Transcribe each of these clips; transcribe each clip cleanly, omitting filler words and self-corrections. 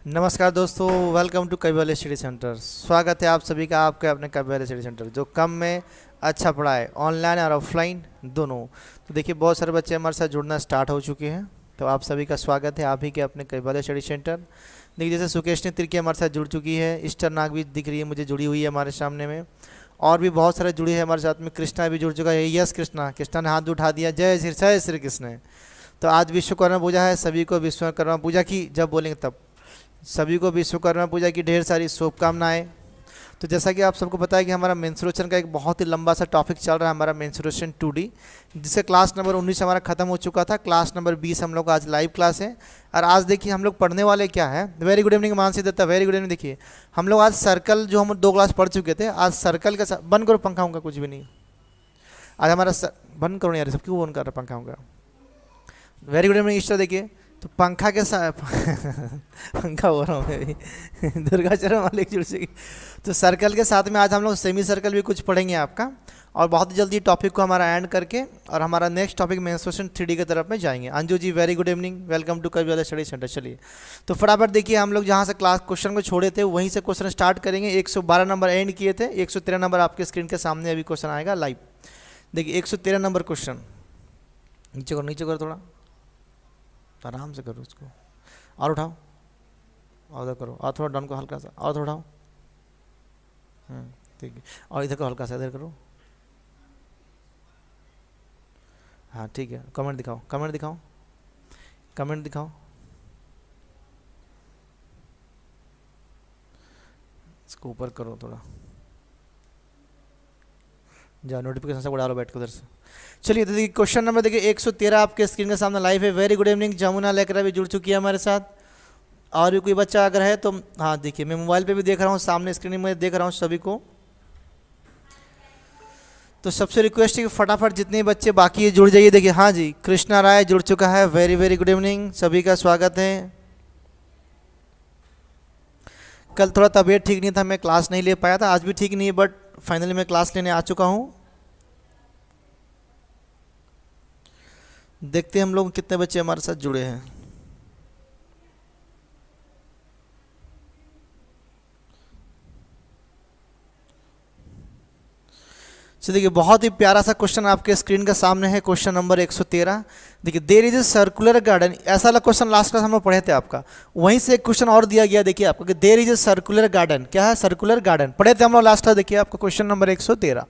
नमस्कार दोस्तों, welcome to कविवाले स्टडी सेंटर। स्वागत है आप सभी का आपके अपने कविवाले स्टडी सेंटर, जो कम में अच्छा पढ़ाए, ऑनलाइन और ऑफलाइन दोनों। तो देखिए, बहुत सारे बच्चे हमारे साथ जुड़ना स्टार्ट हो चुके हैं, तो आप सभी का स्वागत है आप ही के अपने कविवाले स्टडी सेंटर। देखिए, जैसे सुकेशनी तिर्की हमारे साथ जुड़ चुकी है, ईस्टर नाग भी दिख रही है मुझे जुड़ी हुई है हमारे सामने में, और भी बहुत सारे जुड़े हैं हमारे साथ में। कृष्णा भी जुड़ चुका है। यस कृष्णा, कृष्णा ने हाथ उठा दिया। जय श्री कृष्ण। तो आज विश्वकर्मा पूजा है, सभी को विश्वकर्मा पूजा की, जब बोलेंगे तब सभी को विश्वकर्मा पूजा की ढेर सारी शुभकामनाएं। तो जैसा कि आप सबको पता है कि हमारा मेंस्ट्रुएशन का एक बहुत ही लंबा सा टॉपिक चल रहा है, हमारा मेंस्ट्रुएशन 2D, जिससे क्लास नंबर 19 हमारा खत्म हो चुका था। क्लास नंबर 20 हम लोग आज लाइव क्लास है, और आज देखिए हम लोग पढ़ने वाले क्या है। Very good evening Mansi Datta, very good evening. देखिए, हम लोग आज सर्कल, जो हम 2 क्लास पढ़ चुके थे, आज सर्कल का बंद करो पंखा होगा, कुछ भी नहीं आज हमारा बंद करो यार, सब क्यों बंद कर रहा पंखा होगा। Very good evening Easter. देखिए, तो पंखा के साथ पंखा हो रहा हूँ मैं भी दुर्गाचरण वाले जुड़ चुकी। तो सर्कल के साथ में आज हम लोग सेमी सर्कल भी कुछ पढ़ेंगे आपका, और बहुत जल्दी टॉपिक को हमारा एंड करके और हमारा नेक्स्ट टॉपिक मेंस्ट्रुएशन 3D की तरफ में जाएंगे। Anju ji very good evening, welcome to कविवाले स्टडी सेंटर। चलिए, तो फटाफट देखिए, हम लोग जहाँ से क्लास क्वेश्चन को छोड़े थे वहीं से क्वेश्चन स्टार्ट करेंगे। 112 नंबर एंड किए थे, 113 नंबर आपके स्क्रीन के सामने अभी क्वेश्चन आएगा लाइव। देखिए, 113 नंबर क्वेश्चन, नीचे करो थोड़ा, आराम से करो उसको, और उठाओ, और उधर करो, और थोड़ा डाउन को हल्का सा, और थोड़ा उठाओ, ठीक है, और इधर को हल्का सा इधर करो, हाँ ठीक है। कमेंट दिखाओ, कमेंट दिखाओ, कमेंट दिखाओ, इसको ऊपर करो थोड़ा, जाओ नोटिफिकेशन से उड़ा लो बैठ के उधर से। चलिए, तो देखिए क्वेश्चन नंबर देखिए 113 आपके स्क्रीन के सामने लाइव है। वेरी गुड इवनिंग, जमुना लेकर भी जुड़ चुकी है हमारे साथ, और भी कोई बच्चा अगर है तो हाँ देखिए, मैं मोबाइल पे भी देख रहा हूँ, सामने स्क्रीन में देख रहा हूँ सभी को। तो सबसे रिक्वेस्ट है कि फटाफट जितने बच्चे बाकी है जुड़ जाइए। देखिए, हाँ जी, कृष्णा राय जुड़ चुका है, वेरी गुड इवनिंग, सभी का स्वागत है। कल थोड़ा तबीयत ठीक नहीं था, मैं क्लास नहीं ले पाया था, आज भी ठीक नहीं है, बट फाइनली मैं क्लास लेने आ चुका हूँ। देखते हैं हम लोग कितने बच्चे हमारे साथ जुड़े हैं। तो देखिए, बहुत ही प्यारा सा क्वेश्चन आपके स्क्रीन के सामने है, क्वेश्चन नंबर 113। देखिए, there is a circular garden, ऐसा वाला क्वेश्चन लास्ट क्लास हम लोग पढ़े थे आपका, वहीं से एक क्वेश्चन और दिया गया। देखिए आपको कि there is a circular garden, क्या है सर्कुलर गार्डन, पढ़े थे हम लोग लास्ट क्लास। देखिए आपका question number 113,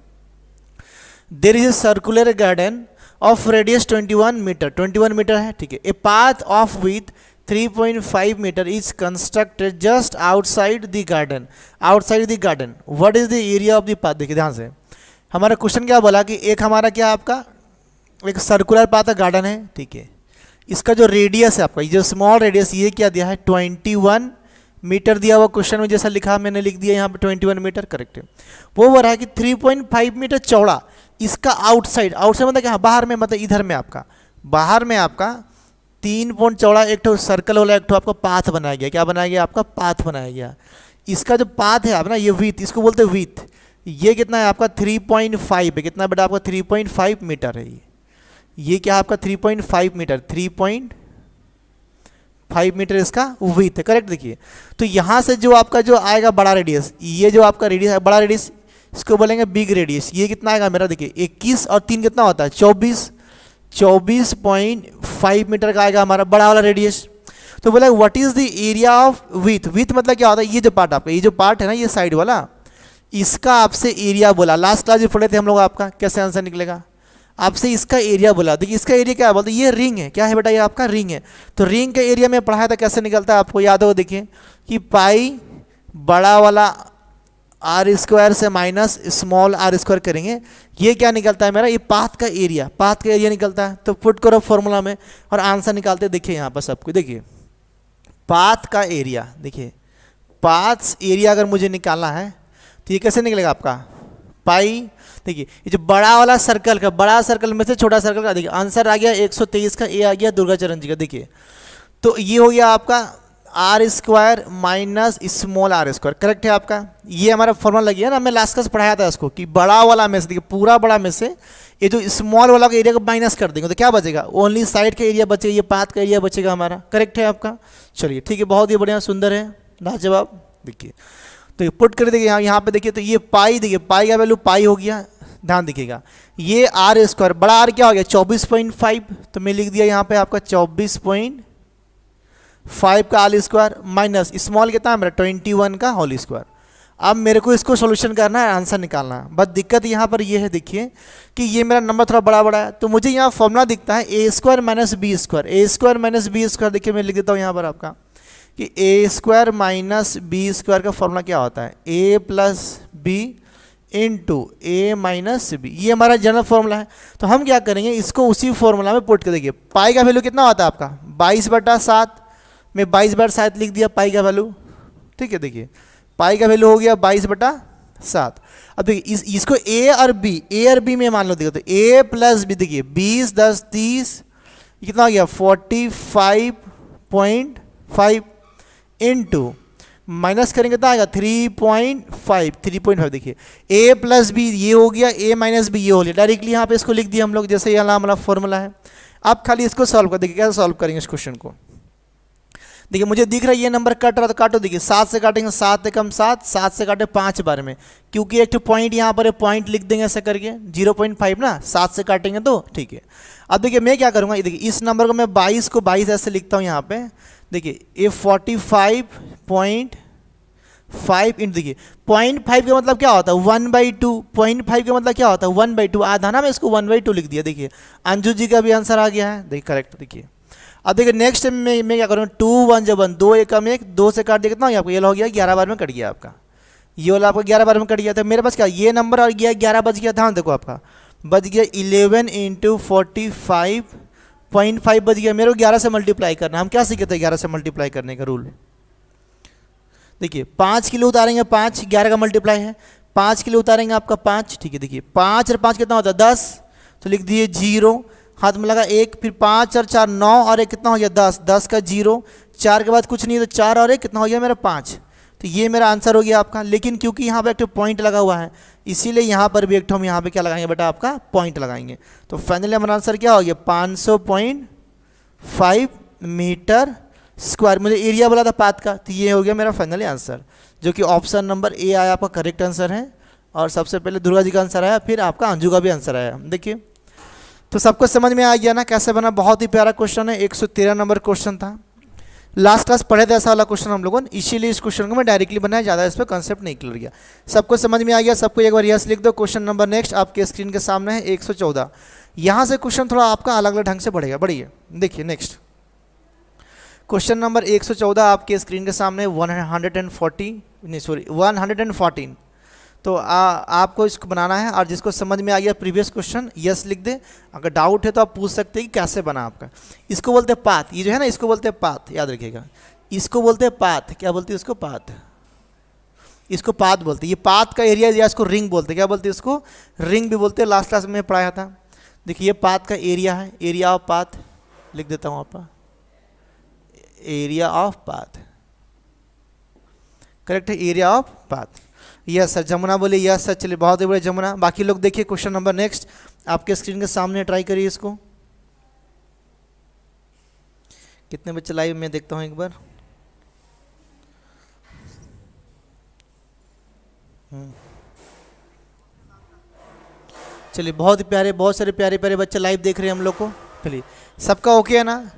there is a circular garden of radius 21 metre, 21 metre है, ठीक है। A path of with 3.5 metre is constructed just outside the garden, outside the garden, what is the area of the path. देखिए ध्यान से, हमारा question क्या बोला कि एक हमारा क्या आपका एक सर्कुलर पाथ गार्डन है, ठीक है। इसका जो रेडियस है आपका, ये जो स्मॉल रेडियस, ये क्या दिया है 21 मीटर दिया हुआ क्वेश्चन में, जैसा लिखा मैंने लिख दिया यहाँ पे 21 मीटर, करेक्ट है। वो बोल रहा है कि 3.5 मीटर चौड़ा, इसका आउटसाइड, आउटसाइड मतलब क्या, बाहर में, मतलब इधर में आपका, बाहर में आपका 3 पॉइंट चौड़ा एक तो सर्कल वाला एक तो आपका पाथ बनाया गया, क्या बनाया गया आपका पाथ बनाया गया। इसका जो पाथ है आप ना, ये विथ, इसको बोलते हैं विथ, ये कितना है आपका 3.5 है, कितना बेटा आपका 3.5 मीटर है। ये क्या आपका 3.5 मीटर, 3.5 मीटर इसका विथ है, करेक्ट। देखिए, तो यहाँ से जो आपका जो आएगा बड़ा रेडियस, ये जो आपका रेडियस है बड़ा रेडियस, इसको बोलेंगे बिग रेडियस। ये कितना आएगा मेरा, देखिए 21 और 3 कितना होता है 24, 24.5 मीटर का आएगा हमारा बड़ा वाला रेडियस। तो बोला what is the area of with, with मतलब क्या होता है, ये जो पार्ट आपका, ये जो पार्ट है ना, ये साइड वाला, इसका आपसे एरिया बोला। लास्ट क्लास जो पढ़े थे हम लोग, आपका कैसे आंसर निकलेगा, आपसे इसका एरिया बोला। देखिए, इसका एरिया क्या बोलते हैं, ये रिंग है, क्या है बेटा, ये आपका रिंग है। तो रिंग का एरिया में पढ़ाया था, कैसे निकलता है आपको याद हो, देखिए कि पाई बड़ा वाला आर स्क्वायर से माइनस स्मॉल आर स्क्वायर करेंगे, ये क्या निकलता है मेरा, ये पाथ का एरिया, पाथ का एरिया निकलता है। तो पुट करो फॉर्मूला में और आंसर निकालते। देखिए यहाँ पर सबको, देखिए पाथ का एरिया, देखिए पाथ एरिया अगर मुझे निकालना है तो ये कैसे निकलेगा आपका पाई। देखिए, ये जो बड़ा वाला सर्कल का, बड़ा सर्कल में से छोटा सर्कल का, देखिए आंसर आ गया 123 का, ए आ गया दुर्गाचरण जी का। देखिए, तो ये हो गया आपका r square minus small r square, correct है आपका। ये हमारा फॉर्मूला लगी है ना, हमने लास्ट क्लास पढ़ाया था इसको कि बड़ा वाला में से, देखिए पूरा बड़ा में से ये जो स्मॉल वाला का एरिया को माइनस कर देंगे तो क्या बचेगा, ओनली साइड का एरिया बचेगा, ये पाथ का एरिया बचेगा हमारा, करेक्ट है आपका। चलिए ठीक है, बहुत ही बढ़िया, सुंदर है, लाजवाब। देखिए तो ये पुट कर देखिए यहाँ पे देखिए, तो ये पाई, देखिए पाई का वैल्यू पाई हो गया, ध्यान देखिएगा। ये आर स्क्वायर, बड़ा आर क्या हो गया 24.5, तो मैं लिख दिया यहाँ पे आपका 24.5 का आल स्क्वायर माइनस स्मॉल कितना है मेरा 21 का होल स्क्वायर। अब मेरे को इसको सॉल्यूशन करना है, आंसर निकालना है। बस दिक्कत यहाँ पर ये है, देखिए कि ये मेरा नंबर थोड़ा बड़ा बड़ा है, तो मुझे यहाँ फॉर्मूला दिखता है ए स्क्वायर माइनस बी स्क्वायर, ए स्क्वायर माइनस बी स्क्वायर। देखिए मैं लिख देता हूँ यहाँ पर आपका कि ए स्क्वायर माइनस बी स्क्वायर का फॉर्मूला क्या होता है, ए प्लस बी इंटू ए माइनस बी, ये हमारा जनरल फॉर्मूला है। तो हम क्या करेंगे, इसको उसी फॉर्मूला में पुट कर देखिए। पाई का वैल्यू कितना होता है आपका 22/7, मैं 22/7 लिख दिया पाई का वैल्यू, ठीक है। देखिए पाई का वैल्यू हो गया 22/7। अब देखिए इसको ए और बी में मान लो, देखो तो ए प्लस बी, देखिए 20 10 30 कितना हो गया 45.5 इंटू माइनस करेंगे तो आएगा 3.5। देखिए a प्लस बी ये हो गया, a माइनस बी ये हो गया, डायरेक्टली यहाँ पे इसको लिख दिया हम लोग, जैसे ये हमारा फॉर्मूला है। आप खाली इसको सॉल्व कर, देखिए कैसे सॉल्व करेंगे इस क्वेश्चन को। देखिए मुझे दिख रहा है ये नंबर कट रहा, तो काटो। देखिए 7 से काटेंगे 7 एकम 7, 7 से काटे 5 बार में, क्योंकि एक पॉइंट यहाँ पर है, पॉइंट लिख देंगे ऐसे करके 0.5 ना, 7 से काटेंगे तो ठीक है। अब देखिए मैं क्या करूँगा, देखिए इस नंबर को मैं 22 को 22 ऐसे लिखता हूँ यहाँ पे। देखिए ये 45.5 इंटू, देखिए 0.5 का मतलब क्या होता है 1/2, 0.5 का मतलब क्या होता है 1/2, आधा ना, मैं इसको 1/2 लिख दिया। देखिए अंजू जी का भी आंसर आ गया है, देखिए करेक्ट। देखिए अब देखिए नेक्स्ट मैं क्या करूँगा, 2 1 जब 1, 2 एकम 1, 2 से काट दिया कितना हो गया आपका, ये हो गया 11 बार में कट गया आपका, ये वाला आपका 11 बार में कट गया था। मेरे पास क्या ये नंबर और गया 11 बच गया, ध्यान देखो आपका बच गया 11 इंटू 45.5 बच गया। मेरे को 11 से मल्टीप्लाई करना, हम क्या सीखे थे 11 से मल्टीप्लाई करने का रूल। देखिए 5 किलो उतारेंगे 5, 11 का मल्टीप्लाई है, 5 किलो उतारेंगे आपका 5, ठीक है। देखिए 5 और 5 कितना होता है 10, तो लिख दिए 0, हाथ में लगा 1, फिर 5 और 4 9 और 1 कितना हो गया 10, 10 का 0, 4 के बाद कुछ नहीं, तो 4 और 1 कितना हो गया मेरा 5, तो ये मेरा आंसर हो गया आपका। लेकिन क्योंकि यहाँ पर एक पॉइंट लगा हुआ है, इसीलिए यहाँ पर भी एक हम यहाँ पे क्या लगाएंगे बेटा, आपका पॉइंट लगाएंगे। तो फाइनली हमारा आंसर क्या हो गया 500.5 मीटर स्क्वायर। मुझे एरिया बोला था पाथ का, तो ये हो गया मेरा फाइनली आंसर, जो कि ऑप्शन नंबर ए आया आपका करेक्ट आंसर है। और सबसे पहले दुर्गा जी का आंसर आया, फिर आपका अंजू का भी आंसर आया। देखिए तो सबको समझ में आ गया ना कैसे बना, बहुत ही प्यारा क्वेश्चन है, 113 नंबर क्वेश्चन था। लास्ट क्लास पढ़े थे ऐसा वाला क्वेश्चन हम लोगों ने, इसीलिए इस क्वेश्चन को मैं डायरेक्टली बनाया, ज़्यादा इस पर कंसेप्ट नहीं क्लियर गया। सबको समझ में आ गया, सबको एक बार यस लिख दो। क्वेश्चन नंबर नेक्स्ट आपके स्क्रीन के सामने है 114। यहाँ से क्वेश्चन थोड़ा आपका अलग अलग ढंग से बढ़ेगा, बढ़िए। देखिए नेक्स्ट क्वेश्चन नंबर 114 आपके स्क्रीन के सामने 114। तो आपको इसको बनाना है, और जिसको समझ में आ गया प्रीवियस क्वेश्चन यस लिख दे। अगर डाउट है तो आप पूछ सकते हैं कि कैसे बना आपका। इसको बोलते हैं पाथ, ये जो है ना इसको बोलते हैं पाथ, याद रखिएगा। इसको बोलते हैं पाथ, क्या बोलते हैं इसको पाथ, इसको पाथ बोलते हैं। ये पाथ का एरिया या इसको रिंग बोलते हैं, क्या बोलते हैं इसको रिंग भी बोलते हैं, लास्ट क्लास में पढ़ाया था। देखिए ये पाथ का एरिया है, एरिया ऑफ पाथ लिख देता हूँ आपका, एरिया ऑफ पाथ, करेक्ट है area of path. Yes sir, Jamuna बोले यस सर, चलिए बहुत ही बड़े जमुना। बाकी लोग देखिए क्वेश्चन नंबर नेक्स्ट आपके स्क्रीन के सामने, ट्राई करिए इसको। कितने बच्चे लाइव में देखता हूँ एक बार। चलिए बहुत ही प्यारे, बहुत सारे प्यारे प्यारे बच्चे लाइव देख रहे हैं हम लोग को। चलिए सबका ओके है ना,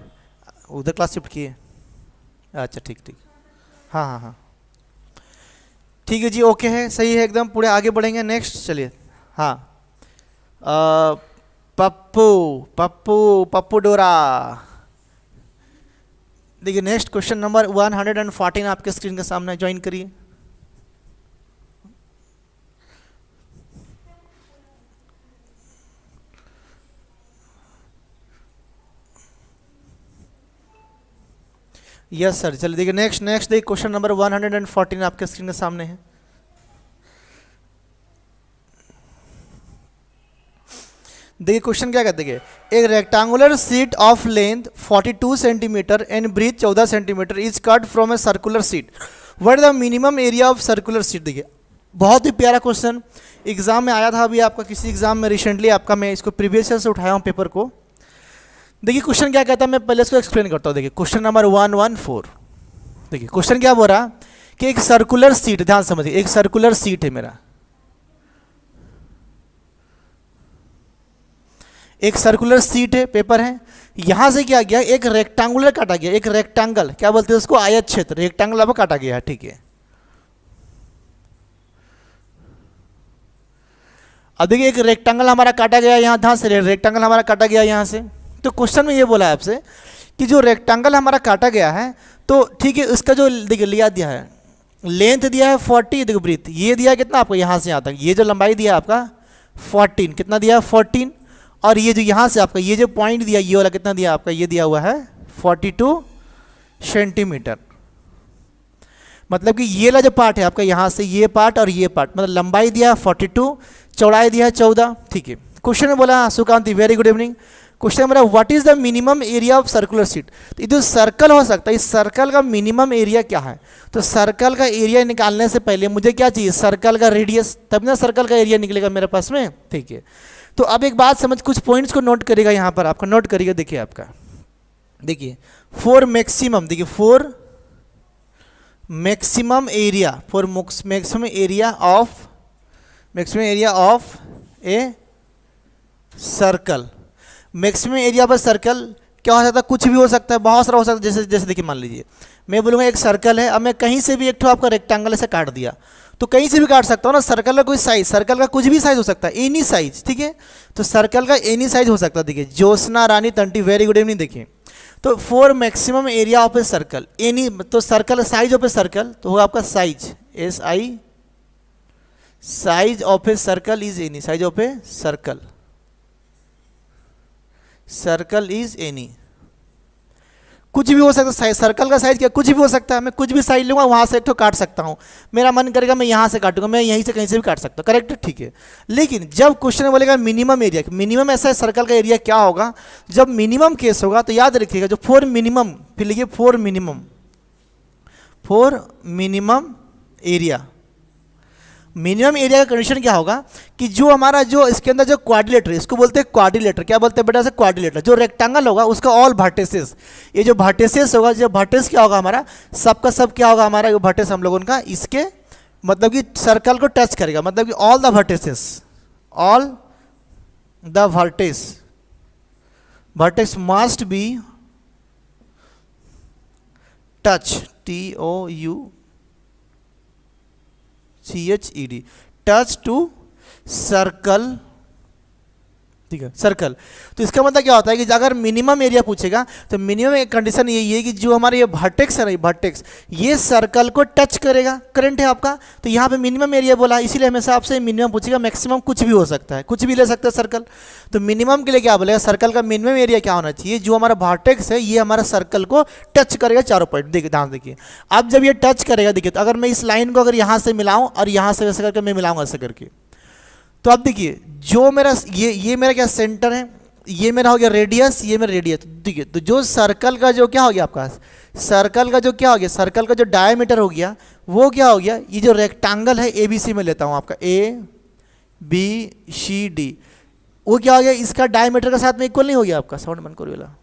उधर क्लास शिफ्ट किए, अच्छा ठीक ठीक, हाँ हाँ हाँ ठीक है जी, ओके है, सही है एकदम। पूरे आगे बढ़ेंगे नेक्स्ट, चलिए। हाँ पप्पू पप्पू पप्पू डोरा। देखिए नेक्स्ट क्वेश्चन नंबर 114 आपके स्क्रीन के सामने, ज्वाइन करिए। यस सर, चलिए देखिए नेक्स्ट देखिए क्वेश्चन नंबर 114 आपके स्क्रीन के सामने है। देखिए क्वेश्चन क्या कहते हैं, एक rectangular sheet of length 42 centimetre and breadth 14 centimetre is cut from a circular sheet, what the minimum area of circular sheet. देखिए बहुत ही प्यारा क्वेश्चन, एग्जाम में आया था अभी आपका, किसी एग्जाम में रिसेंटली आपका, मैं इसको प्रीवियस ईयर से उठाया हूँ पेपर को। देखिए क्वेश्चन क्या कहता है, मैं पहले इसको एक्सप्लेन करता हूँ। देखिए क्वेश्चन नंबर 114, देखिए क्वेश्चन क्या बोल रहा कि एक सर्कुलर शीट, ध्यान समझिए, एक सर्कुलर शीट है मेरा, एक सर्कुलर शीट है, पेपर है, यहां से क्या गया, एक रेक्टेंगुलर काटा गया, एक रेक्टेंगल, क्या बोलते हैं उसको, आयत क्षेत्र, रेक्टेंगल आपको काटा गया है, ठीक है। अब देखिए एक रेक्टेंगल हमारा काटा गया यहाँ, ध्यान से, रेक्टेंगल हमारा काटा गया यहाँ से। तो क्वेश्चन में ये बोला है आपसे कि जो रेक्टेंगल हमारा काटा गया है, तो ठीक है, इसका जो देखिए लिया दिया है, लेंथ दिया है 40, देखो ब्रीथ ये दिया है कितना आपको, यहाँ से यहाँ तक ये जो लंबाई दिया है आपका 14, कितना दिया है 14, और ये जो यहाँ से आपका ये जो पॉइंट दिया, ये वाला कितना दिया आपका, ये दिया हुआ है 42 सेंटीमीटर। मतलब कि ये वाला जो पार्ट है आपका, यहाँ से ये पार्ट और ये पार्ट, मतलब लंबाई दिया है 42, चौड़ाई दिया है 14, ठीक है। क्वेश्चन में बोला Sukanti, very good evening. Question में बोला what is the minimum area of circular sheet. तो ये जो सर्कल हो सकता है, इस सर्कल का मिनिमम एरिया क्या है। तो सर्कल का एरिया निकालने से पहले मुझे क्या चाहिए, सर्कल का रेडियस, तब ना सर्कल का एरिया निकलेगा मेरे पास में, ठीक है। तो अब एक बात समझ, कुछ पॉइंट्स को नोट करेगा यहाँ पर, आपका नोट करिएगा। देखिए आपका, देखिए फॉर मैक्सिमम, देखिए for maximum area, for maximum area of a circle, maximum area पर सर्कल क्या हो सकता है, कुछ भी हो सकता है, बहुत सारा हो सकता है। जैसे जैसे देखिए मान लीजिए मैं बोलूँगा एक सर्कल है, अब मैं कहीं से भी एक ठो आपका रेक्टेंगल ऐसे काट दिया, तो कहीं से भी काट सकता हूँ ना, सर्कल का कोई साइज, सर्कल का कुछ भी साइज हो सकता है, एनी साइज, ठीक है। तो सर्कल का एनी साइज हो सकता है। देखिए ज्योत्सना रानी तंटी, वेरी गुड इवनिंग। देखिए तो for maximum area of a circle, any, तो circle size of a circle तो होगा आपका size, SI, size of a circle is any, size of a circle, circle is any, कुछ भी हो सकता है। सर्कल का साइज क्या, कुछ भी हो सकता है, मैं कुछ भी साइज लूंगा, वहां से एक तो काट सकता हूं, मेरा मन करेगा मैं यहां से काटूंगा, मैं यहीं से कहीं से भी काट सकता हूं, करेक्ट, ठीक है। लेकिन जब क्वेश्चन बोलेगा मिनिमम एरिया, मिनिमम ऐसा है सर्कल का एरिया क्या होगा, जब मिनिमम केस होगा, तो याद रखिएगा जो फॉर मिनिमम, फिर लिखिए for minimum area, minimum area का कंडीशन क्या होगा कि जो हमारा जो इसके अंदर जो क्वाड्रिलेटर है, इसको बोलते हैं क्वाड्रिलेटर, क्या बोलते हैं बेटा से, क्वाड्रिलेटर, जो रेक्टेंगल होगा उसका ऑल वर्टिसेस, ये जो वर्टिसेस होगा, जो वर्टिस क्या होगा हमारा, सबका सब क्या होगा हमारा, ये वर्टिस हम लोगों का, इसके मतलब कि सर्कल को टच करेगा, मतलब कि all the vertices, all the vertices must be touch, TOUCHED, touch to circle, ठीक है, सर्कल। तो इसका मतलब क्या होता है कि अगर मिनिमम एरिया पूछेगा तो मिनिमम कंडीशन यही है कि जो हमारे ये वर्टेक्स है ना, वर्टेक्स ये सर्कल को टच करेगा, करंट है आपका, तो यहाँ पे मिनिमम एरिया बोला, इसीलिए हमेशा आपसे मिनिमम पूछेगा, मैक्सिमम कुछ भी हो सकता है, कुछ भी ले सकता है सर्कल। तो मिनिमम के लिए क्या बोलेगा, सर्कल का मिनिमम एरिया क्या होना चाहिए, जो हमारा वर्टेक्स है ये हमारा सर्कल को टच करेगा, चारों पॉइंट। देखिए ध्यान देखिए, अब जब ये टच करेगा, देखिए तो अगर मैं इस लाइन को अगर यहाँ से मिलाऊँ और यहाँ से वैसे करके मैं मिलाऊंगा ऐसे करके, तो अब देखिए जो मेरा ये मेरा क्या सेंटर है, ये मेरा हो गया रेडियस, ये मेरा रेडियस, देखिए तो जो सर्कल का जो क्या हो गया आपका, सर्कल का जो क्या हो गया, सर्कल का जो डायमीटर हो गया वो क्या हो गया, ये जो रेक्टेंगल है ABC में लेता हूँ आपका ABCD, वो क्या हो गया, इसका डायमीटर के साथ में इक्वल नहीं हो गया आपका, साउंड बंद करो वाला,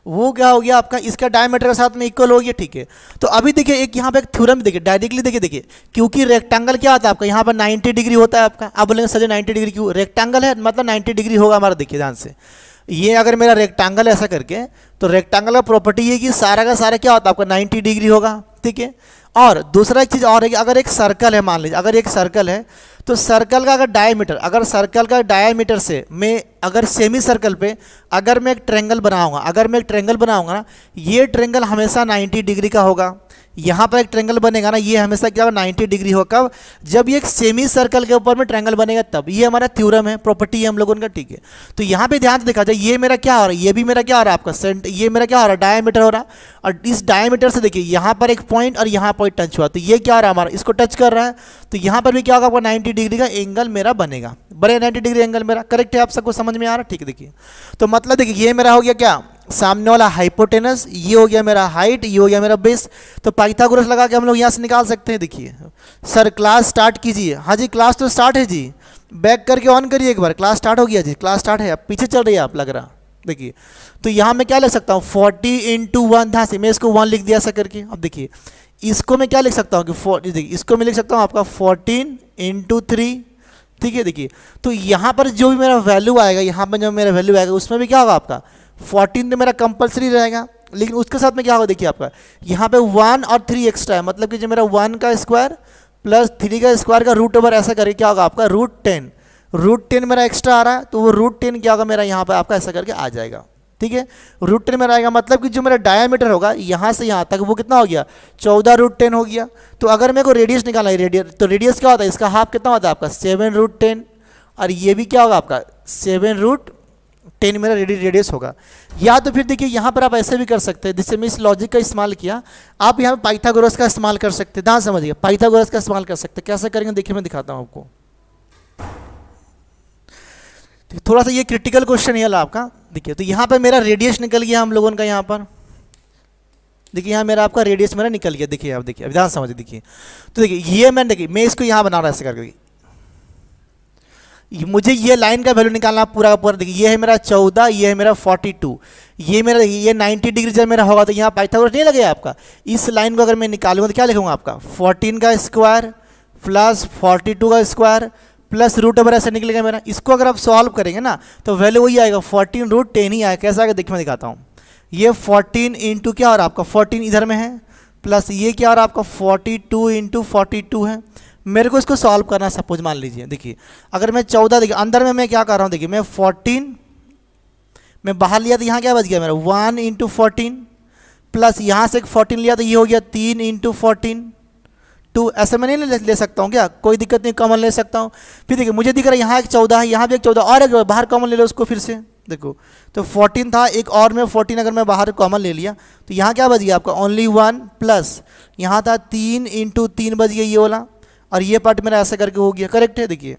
वो क्या हो गया आपका, इसका डायमीटर के साथ में इक्वल हो गया, ठीक है। तो अभी देखिए एक यहाँ पे एक थ्योरम देखिए, डायरेक्टली देखिए क्योंकि रेक्टेंगल क्या होता है आपका, यहाँ पर 90 डिग्री होता है आपका, आप बोलेंगे सर 90 डिग्री क्यों, रेक्टेंगल है मतलब 90 डिग्री होगा हमारा। देखिए ध्यान से, ये अगर मेरा रेक्टेंगल ऐसा करके, तो रेक्टेंगल का प्रॉपर्टी है कि सारा का सारा क्या होता है आपका 90 डिग्री होगा, ठीक है। और दूसरा एक चीज़ और है कि अगर एक सर्कल है, मान लीजिए अगर एक सर्कल है, तो सर्कल का अगर डायमीटर, अगर सर्कल का डायमीटर से मैं अगर सेमी सर्कल पे अगर मैं एक ट्रेंगल बनाऊंगा, अगर मैं एक ट्रेंगल बनाऊंगा ना, ये ट्रेंगल हमेशा 90 डिग्री का होगा, यहाँ पर एक ट्रायंगल बनेगा ना, ये हमेशा क्या होगा 90 डिग्री हो। कब? जब ये एक सेमी सर्कल के ऊपर में ट्रायंगल बनेगा तब। ये हमारा थ्योरम है, प्रॉपर्टी है हम लोगों का, ठीक है। तो यहाँ पे ध्यान से देखा जाए, ये मेरा क्या हो रहा है, ये भी मेरा क्या हो रहा है आपका ये मेरा क्या हो रहा है डायमीटर हो रहा है। और इस डायमीटर से देखिए यहाँ पर एक पॉइंट और यहाँ पॉइंट टच हुआ, तो ये क्या हो रहा है हमारा, इसको टच कर रहा है। तो यहाँ पर भी क्या होगा आपका 90 डिग्री का एंगल मेरा बनेगा, बने 90 डिग्री एंगल मेरा। करेक्ट है, आप सबको समझ में आ रहा है, ठीक है। देखिए तो मतलब देखिए ये मेरा हो गया क्या, सामने वाला हाइपोटेनस, ये हो गया मेरा हाइट, ये हो गया मेरा बेस। तो पाइथागोरस लगा के हम लोग यहाँ से निकाल सकते हैं। देखिए सर क्लास स्टार्ट कीजिए। हाँ जी क्लास तो स्टार्ट है जी, बैक करके ऑन करिए एक बार, क्लास स्टार्ट हो गया जी, क्लास स्टार्ट है। आप पीछे चल रही है आप लग रहा। देखिए तो यहाँ मैं क्या लिख सकता हूँ 40 × 1 था से मैं इसको 1 लिख दिया ऐसा करके। अब देखिए इसको मैं क्या लिख सकता हूँ कि देखिए इसको मैं लिख सकता हूँ आपका 14 × 3, ठीक है। देखिए तो यहाँ पर जो भी मेरा वैल्यू आएगा, यहाँ पर जो मेरा वैल्यू आएगा उसमें भी क्या होगा आपका 14 तो मेरा कंपलसरी रहेगा। लेकिन उसके साथ में क्या होगा देखिए आपका यहाँ पे 1 और 3 एक्स्ट्रा है, मतलब कि जो मेरा 1 का स्क्वायर प्लस 3 का स्क्वायर का रूट ओवर ऐसा करके क्या होगा आपका √10। √10 मेरा एक्स्ट्रा आ रहा है, तो वो √10 क्या होगा मेरा यहाँ पे आपका ऐसा करके आ जाएगा, ठीक है। √10 मेरा आएगा, मतलब कि जो मेरा डायमीटर होगा यहाँ से यहाँ तक वो कितना हो गया 14 √10 हो गया। तो अगर मेरे को रेडियस निकालना है, रेडियस तो रेडियस क्या होता है, इसका हाफ कितना होता है आपका 7 √10, और ये भी क्या होगा आपका 7 √10 मेरा रेडियस होगा। या तो फिर देखिए यहाँ पर आप ऐसे भी कर सकते हैं, जिससे मैं इस लॉजिक का इस्तेमाल किया, आप यहाँ पे पाइथागोरस का इस्तेमाल कर सकते हैं। ध्यान समझिए, पाइथागोरस का इस्तेमाल कर सकते हैं। कैसे करेंगे देखिए मैं दिखाता हूँ आपको। थोड़ा सा ये क्रिटिकल क्वेश्चन है आपका। देखिए तो यहाँ पर मेरा रेडियस निकल गया हम लोगों का, यहाँ पर देखिए यहाँ मेरा आपका रेडियस मेरा निकल गया। देखिए आप देखिए, ध्यान समझिए। देखिए तो देखिए ये मैं देखिए मैं इसको यहाँ बना रहा ऐसे करके, मुझे ये लाइन का वैल्यू निकालना पूरा का पूरा। देखिए ये है मेरा 14, ये है मेरा 42, ये मेरा ये 90 डिग्री जब मेरा होगा तो यहाँ पाइथागोरस नहीं लगेगा आपका। इस लाइन को अगर मैं निकालूंगा तो क्या लिखूंगा आपका 14 का स्क्वायर प्लस 42 का स्क्वायर प्लस रूट ओवर ऐसे निकलेगा मेरा। इसको अगर आप सॉल्व करेंगे ना तो वैल्यू वही आएगा 14 √10 ही आएगा। कैसा आएगा देखिए मैं दिखाता हूँ। ये 14 इंटू क्या और आपका 14 इधर में है, प्लस ये क्या और आपका 42 × 42 है। मेरे को इसको सॉल्व करना, सपोज मान लीजिए। देखिए अगर मैं 14, देखिए अंदर में मैं क्या कर रहा हूँ, देखिए मैं 14 मैं बाहर लिया तो यहाँ क्या बच गया मेरा 1 × 14 प्लस यहाँ से 14 लिया तो ये हो गया 3 × 14 2। ऐसे मैं नहीं ले सकता हूँ क्या, कोई दिक्कत नहीं, कॉमन ले सकता हूँ। फिर देखिए मुझे दिख रहा है यहाँ एक 14 है, यहाँ भी एक 14 और एक बाहर कॉमन ले लो उसको फिर से। देखो तो 14 था, एक और में 14 अगर मैं बाहर कॉमन ले लिया तो यहाँ क्या बच गया आपका ओनली 1 प्लस यहाँ था 3 × 3 बच गया ये वाला, और ये पार्ट मेरा ऐसा करके हो गया। करेक्ट है। देखिए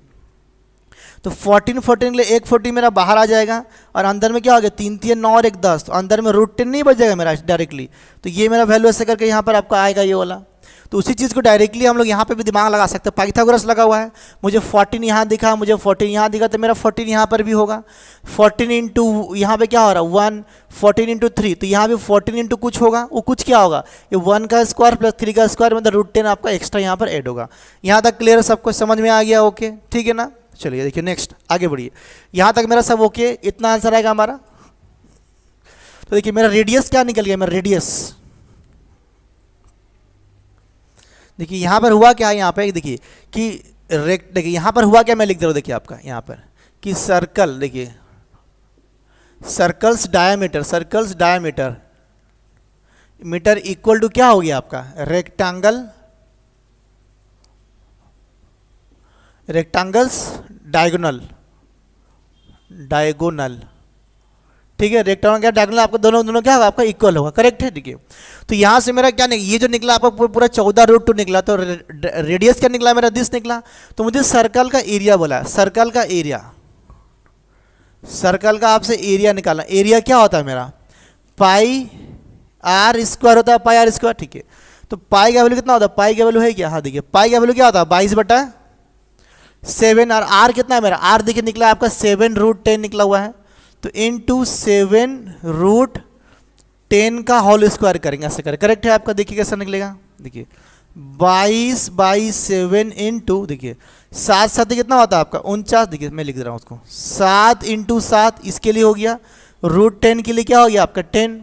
तो 14 के लिए एक 14 मेरा बाहर आ जाएगा, और अंदर में क्या हो गया 3 3 9 और 1 10, तो अंदर में √10 नहीं बच जाएगा मेरा डायरेक्टली। तो ये मेरा वैल्यू ऐसे करके यहाँ पर आपका आएगा ये वाला। तो उसी चीज़ को डायरेक्टली हम लोग यहाँ पे भी दिमाग लगा सकते हैं। पाइथागोरस लगा हुआ है, मुझे 14 यहाँ दिखा, मुझे 14 यहाँ दिखा, तो मेरा 14 यहाँ पर भी होगा। 14 इंटू यहाँ पे क्या हो रहा है 1, 14 × 3, तो यहाँ भी 14 इंटू कुछ होगा, वो कुछ क्या होगा ये 1 का स्क्वायर प्लस 3 का स्क्वायर, मतलब √10 आपका एक्स्ट्रा यहाँ पर ऐड होगा। यहाँ तक क्लियर, सबको समझ में आ गया? ओके ठीक है ना। चलिए देखिए नेक्स्ट आगे बढ़िए। यहाँ तक मेरा सब ओके, इतना आंसर आएगा हमारा। तो देखिए मेरा रेडियस क्या निकल गया, मेरा रेडियस देखिए यहाँ पर हुआ क्या, यहाँ पे देखिए कि देखिए यहाँ पर हुआ क्या, मैं लिख दे रहा हूँ। देखिए आपका यहाँ पर कि सर्कल, देखिए circles diameter metre equal to क्या हो गया आपका रेक्टेंगल्स डायगोनल, ठीक है। रेक्टेंगल क्या डायगोनल आपका दोनों क्या होगा आपका इक्वल होगा। करेक्ट है। ठीक है तो यहाँ से मेरा क्या ये जो निकला आपका पूरा 14 √2 निकला, तो रेडियस क्या निकला मेरा दिस निकला। तो मुझे सर्कल का एरिया बोला, सर्कल का आपसे एरिया निकालना। एरिया क्या होता है मेरा πr² होता है, πr²। ठीक है तो पाई का वैल्यू कितना होता है, पाई का वैल्यू है क्या, हाँ देखिए पाई का वैल्यू क्या होता है 22/7, और आर कितना है मेरा, आर देखिए निकला आपका 7 √10 निकला हुआ है। तो इंटू 7 √10 का होल स्क्वायर करेंगे ऐसे करें। करेक्ट है आपका। देखिए कैसा निकलेगा, देखिए 22/7 इंटू देखिए 7 7 कितना होता है आपका 49। देखिए मैं लिख दे रहा हूँ उसको 7 × 7 इसके लिए हो गया, √10 के लिए क्या हो गया आपका 10।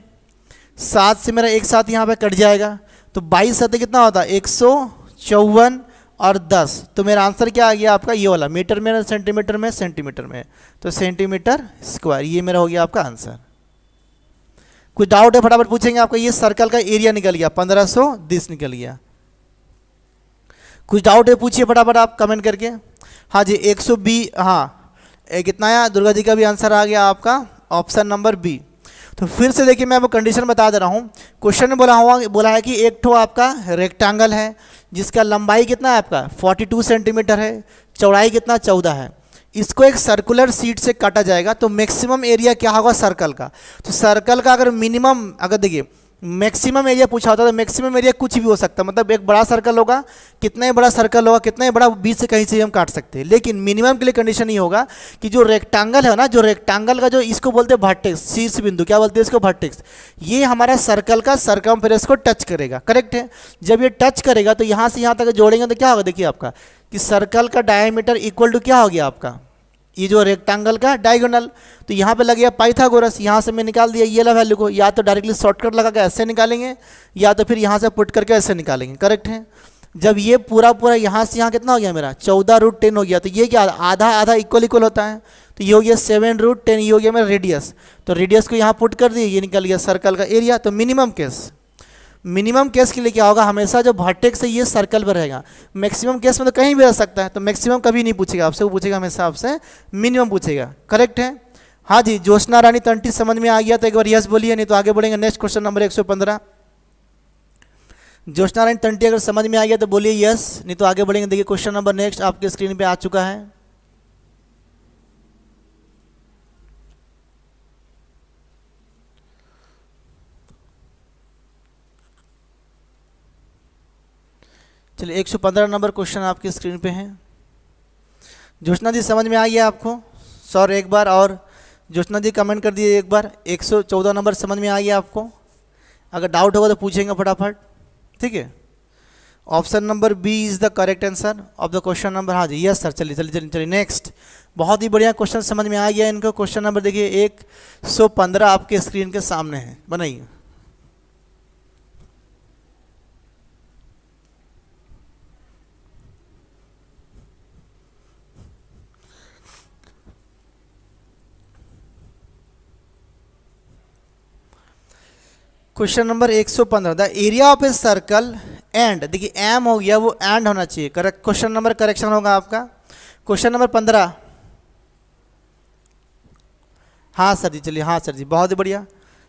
7 से मेरा एक साथ यहाँ पे कट जाएगा, तो 22 7 कितना होता है 154 और 10। तो मेरा आंसर क्या आ गया आपका ये वाला, मीटर में सेंटीमीटर में, तो सेंटीमीटर स्क्वायर, ये मेरा हो गया आपका आंसर। कुछ डाउट है फटाफट पूछेंगे आपका। ये सर्कल का एरिया निकल गया 1520 निकल गया। कुछ डाउट है पूछिए फटाफट आप कमेंट करके। हाँ जी 120, हाँ कितना आया दुर्गा जी का भी आंसर आ गया आपका ऑप्शन नंबर बी। तो फिर से देखिए मैं आपको कंडीशन बता दे रहा हूँ। क्वेश्चन में बोला है कि एक ठो आपका रेक्टेंगल है जिसका लंबाई कितना है आपका 42 सेंटीमीटर है, चौड़ाई कितना 14 है। इसको एक सर्कुलर शीट से काटा जाएगा तो मैक्सिमम एरिया क्या होगा सर्कल का। तो सर्कल का अगर मिनिमम, अगर देखिए मैक्सिमम एरिया पूछा होता है तो मैक्सिमम एरिया कुछ भी हो सकता है, मतलब एक बड़ा सर्कल होगा, कितना ही बड़ा सर्कल होगा, कितना ही बड़ा बीच से कहीं से हम काट सकते हैं। लेकिन मिनिमम के लिए कंडीशन ये होगा कि जो रेक्टेंगल है ना, जो रेक्टेंगल का जो इसको बोलते हैं वर्टेक्स, शीर्ष बिंदु क्या बोलते हैं इसको वर्टेक्स, ये हमारा सर्कल का सरकमफ्रेंस को टच करेगा। करेक्ट है। जब ये टच करेगा तो यहाँ से यहाँ तक जोड़ेंगे तो क्या होगा, देखिए आपका कि सर्कल का डायमीटर इक्वल टू क्या हो गया आपका ये जो रेक्टेंगल का डायगोनल। तो यहाँ पे लग गया पाइथागोरस, यहाँ से मैं निकाल दिया ये ला वैल्यू को, या तो डायरेक्टली शॉर्टकट लगा के ऐसे निकालेंगे या तो फिर यहाँ से पुट करके ऐसे निकालेंगे। करेक्ट है। जब ये पूरा यहाँ से यहाँ कितना हो गया मेरा 14√10 हो गया। तो ये क्या आधा आधा इक्वल होता है, तो ये हो गया 7√10, ये हो गया मेरा रेडियस। तो रेडियस को यहाँ पुट कर दिए, ये निकल गया सर्कल का एरिया। तो मिनिमम केस के लिए क्या होगा, हमेशा जो वर्टेक्स है ये सर्कल पर रहेगा। मैक्सिमम केस में तो कहीं भी रह सकता है, तो मैक्सिमम कभी नहीं पूछेगा आपसे, वो पूछेगा हमेशा आपसे मिनिमम पूछेगा। करेक्ट है। हाँ जी ज्योत्सना रानी तंटी समझ में आ गया तो एक बार यस बोलिए, नहीं तो आगे बढ़ेंगे next question number 115। Jyotsna Rani तंटी अगर समझ में आ गया तो बोलिए यस, नहीं तो आगे बढ़ेंगे। देखिए क्वेश्चन नंबर नेक्स्ट आपके स्क्रीन पे आ चुका है। चलिए 115 नंबर क्वेश्चन आपकी स्क्रीन पे है। ज्योत्सना जी समझ में आ गया आपको सर एक बार, और ज्योत्सना जी कमेंट कर दिए एक बार 114 नंबर समझ में आ गया आपको। अगर डाउट होगा तो पूछेंगे फटाफट, ठीक है। Option number B is the correct answer of the question number. हाँ जी यस सर। चलिए नेक्स्ट। बहुत ही बढ़िया क्वेश्चन समझ में आ गया इनको। क्वेश्चन नंबर देखिए 115 आपके स्क्रीन के सामने है, बनाइए। Question number 115 the area of a circle and, देखिए एम हो गया वो एंड होना चाहिए। करेक्ट क्वेश्चन नंबर करेक्शन होगा आपका। Question number 15। हाँ सर जी, चलिए हाँ सर जी बहुत ही बढ़िया।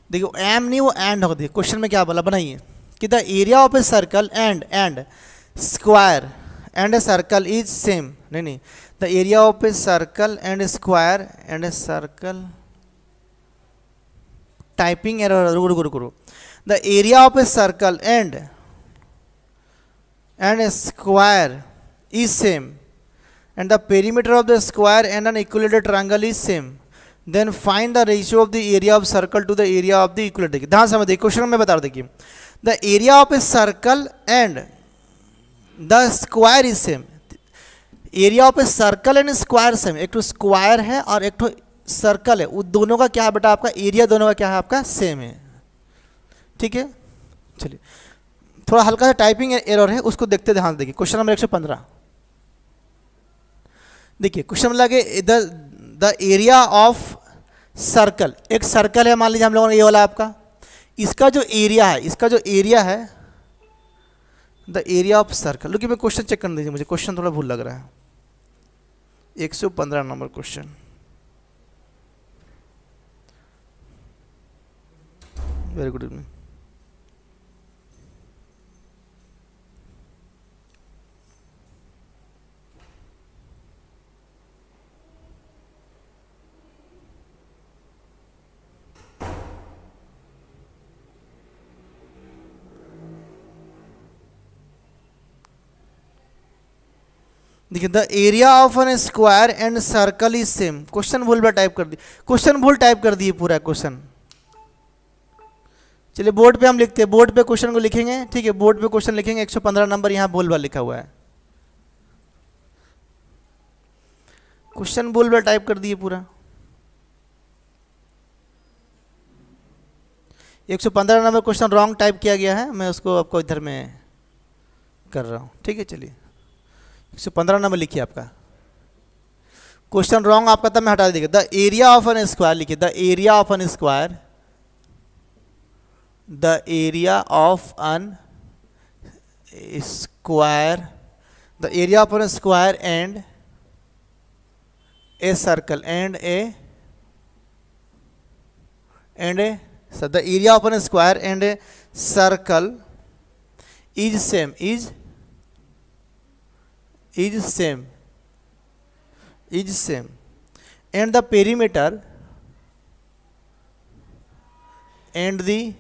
देखिए एम नहीं वो एंड होगा। देखिए क्वेश्चन में क्या बोला, बनाइए कि the area of a circle and square and a circle is same. नहीं the area of a circle and square and a circle, typing error, रुको। The area of a circle and a square is same and the perimeter of the square and an equilateral triangle is same, then find the ratio of the area of circle to the area of the equilateral. देखिए ध्यान समझ, देखिए question में बता रहा, देखिए the area of a circle and the square is same. Area of a circle and square same, एक तो स्क्वायर है और एक तो सर्कल है, वो दोनों का क्या है बेटा आपका एरिया, दोनों का क्या है आपका सेम है। ठीक है। चलिए थोड़ा हल्का सा टाइपिंग एरर है, उसको देखते ध्यान देखिए। क्वेश्चन नंबर 115 देखिए। क्वेश्चन लगे द एरिया ऑफ सर्कल, एक सर्कल है मान लीजिए हम लोगों ने ये वाला आपका, इसका जो एरिया है द एरिया ऑफ सर्कल। लुकिए मैं क्वेश्चन चेक करने दीजिए मुझे, क्वेश्चन थोड़ा भूल लग रहा है। 115 number question, very good evening. देखिए the area of an square and circle is same. Question भूल टाइप कर दिए, क्वेश्चन भूल टाइप कर दिए पूरा क्वेश्चन। चलिए बोर्ड पे हम लिखते हैं, बोर्ड पे क्वेश्चन को लिखेंगे, ठीक है। बोर्ड पे क्वेश्चन लिखेंगे 115 नंबर, यहाँ बोलबा लिखा हुआ है। क्वेश्चन बोलबा टाइप कर दिए पूरा। 115 नंबर क्वेश्चन रॉन्ग टाइप किया गया है, मैं उसको आपको इधर में कर रहा हूँ, ठीक है। चलिए 115 नंबर लिखिए आपका। क्वेश्चन रॉन्ग आपका तब मैं हटा दीजिएगा। The area of an square लिखिए, the area of an square the area of an square, the area of an square and a circle so the area of a square and a circle is same and the perimeter and the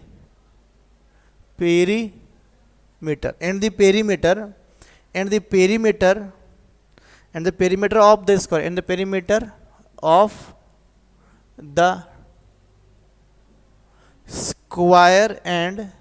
perimeter of the square and the perimeter of the square and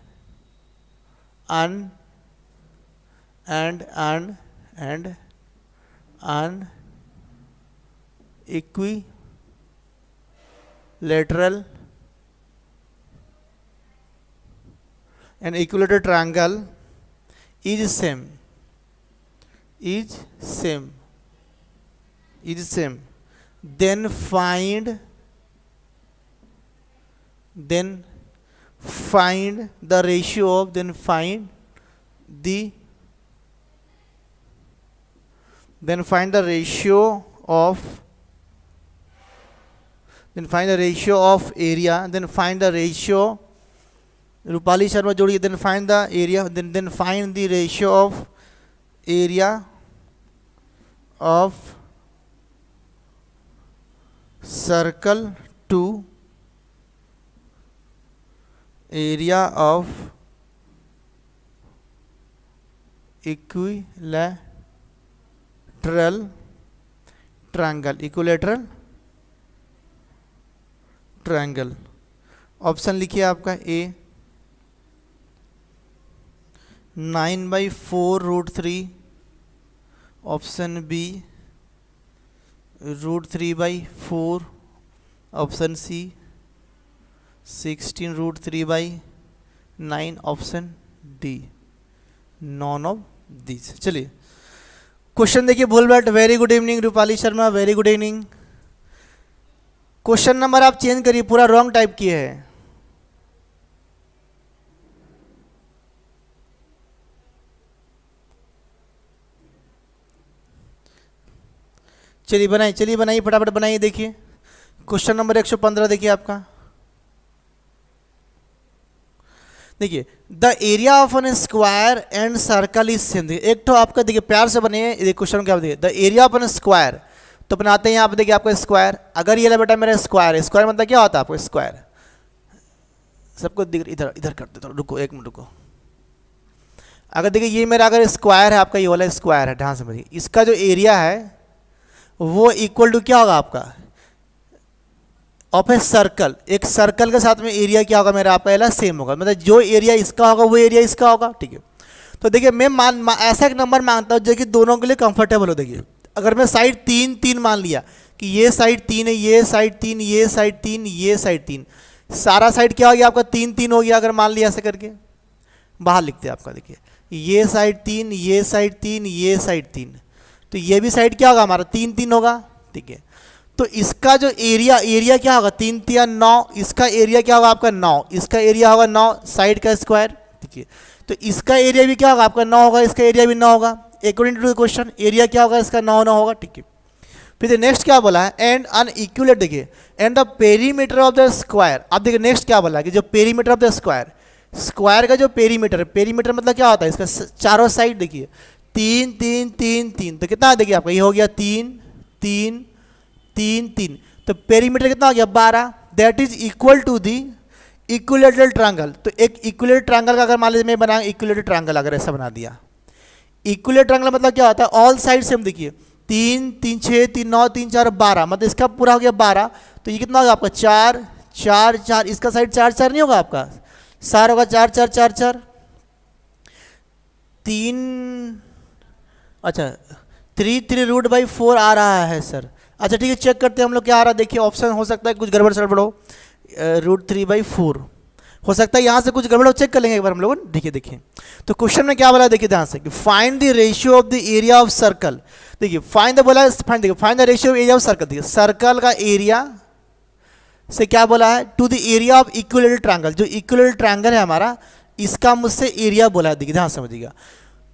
equilateral triangle is same. Then find the ratio of area, then find the ratio, Rupali Sharma जोड़िए, then find the area, then find the ratio of area of circle to area of equilateral triangle. Option लिखिए आपका A 9/4√3, option B √3/4, option C 16√3/9, option D none of these. चलिए question देखिए भूल बैठ। Very good evening Rupali Sharma, very good evening. Question number आप change करिए, पूरा wrong type किए हैं। चलिए बनाइए फटाफट बनाइए। देखिए क्वेश्चन नंबर 115 देखिए आपका। देखिए the area of an square and circle is same. एक तो आपका देखिए प्यार से बने, ये क्वेश्चन क्या देखिए, the area of an square, तो बनाते हैं यहाँ पे देखिए आपका स्क्वायर। अगर ये बेटा मेरा स्क्वायर मतलब क्या होता है आपको स्क्वायर, सबको इधर इधर कर देता हूँ, रुको एक मिनट रुको। अगर देखिए ये मेरा अगर स्क्वायर है, आपका ये वाला स्क्वायर है, ध्यान से समझिए, इसका जो एरिया है वो इक्वल टू क्या होगा आपका ऑफ ए सर्कल। एक सर्कल के साथ में एरिया क्या होगा मेरा आपका एला सेम होगा, मतलब जो एरिया इसका होगा वो एरिया इसका होगा। ठीक है, तो देखिए मैं ऐसा एक नंबर मांगता हूँ जो कि दोनों के लिए कंफर्टेबल हो। देखिए अगर मैं साइड 3 मान लिया कि ये साइड 3 है, ये साइड 3, ये साइड 3, ये साइड 3, सारा साइड क्या हो गया आपका 3 हो गया। अगर मान लिया ऐसे करके बाहर लिखते हैं आपका, देखिए ये साइड 3, ये साइड 3, ये साइड 3, तो ये भी साइड क्या होगा हमारा 3 होगा। ठीक है, तो इसका जो एरिया क्या होगा 3 9, इसका एरिया क्या होगा आपका 9, इसका एरिया होगा 9 साइड का स्क्वायर। ठीक है, तो इसका एरिया भी क्या होगा आपका 9 होगा, इसका एरिया भी 9 होगा। According to the question area क्या होगा इसका 9 होगा। ठीक है, फिर नेक्स्ट क्या बोला है, एंड अन इक्विलेट, देखिए and the perimeter of the square. अब देखिए नेक्स्ट क्या बोला है कि जो पेरीमीटर ऑफ द स्क्वायर का जो पेरीमीटर मतलब क्या होता है इसका चारों साइड। देखिए 3 3 3 3, तो कितना देखिए आपका ये हो गया 3 3 3 3, तो पेरीमीटर कितना हो गया 12। That is equal to the equilateral triangle. तो एक इक्विलेटरल ट्रायंगल का अगर मान लीजिए मैं बना इक्विलेटरल ट्रायंगल अगर ऐसा बना दिया, इक्विलेटरल ट्रायंगल मतलब क्या होता है ऑल साइड सेम। देखिए 3 3 6 3 9 3 4 12, मतलब इसका पूरा हो गया 12, तो ये कितना होगा आपका 4 4 4, इसका साइड 4 4 नहीं होगा आपका, सारा होगा 4 4 4 4 3, अच्छा 3√4 आ रहा है सर। अच्छा ठीक है, चेक करते हैं हम लोग क्या आ रहा है। देखिए ऑप्शन हो सकता है कुछ गड़बड़ सड़बड़ हो, √3/4 हो सकता है, यहाँ से कुछ गड़बड़ हो, चेक कर लेंगे एक बार हम लोग। देखिए तो क्वेश्चन में क्या बोला देखिए ध्यान से, find the ratio of the area of circle. देखिए फाइंड द बोला, find the ratio of area of circle. देखिए सर्कल का एरिया से क्या बोला है, to the area of equilateral triangle, जो इक्विलेटरल ट्रायंगल है हमारा इसका मुझसे एरिया बोला है, देखिए ध्यान समझिएगा।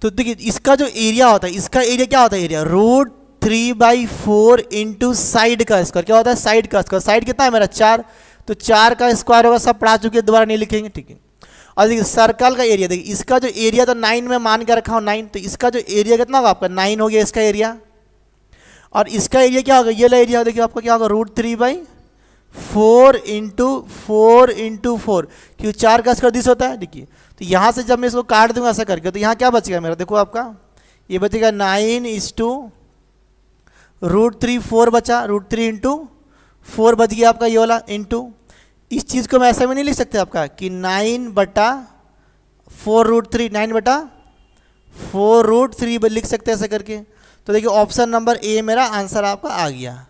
तो देखिए इसका जो एरिया होता है, इसका एरिया क्या होता है, एरिया √3/4 इंटू साइड का स्क्वायर, क्या होता है साइड का स्क्वायर, साइड कितना है मेरा 4, तो 4 का स्क्वायर होगा, सब पढ़ा चुके हैं दोबारा नहीं लिखेंगे, ठीक है। और देखिए सर्कल का एरिया, देखिए इसका जो एरिया तो 9 में मान के रखा हूँ 9, तो इसका जो एरिया कितना होगा आपका 9 हो गया इसका एरिया, और इसका एरिया क्या होगा, ये वाला एरिया देखिए आपका क्या होगा √3/4 इंटू 4 क्यों 4 का स्क्वायर 20 होता है, देखिए। तो यहाँ से जब मैं इसको काट दूंगा ऐसा करके, तो यहाँ क्या बचेगा मेरा, देखो आपका ये बचेगा 9:√3 4 बचा, √3 इंटू 4 बच गया आपका ये वाला, इंटू इस चीज़ को मैं ऐसे में नहीं लिख सकते आपका कि 9/4√3, 9/4√3 लिख सकते हैं ऐसे करके। तो देखिए ऑप्शन नंबर ए मेरा आंसर आपका आ गया।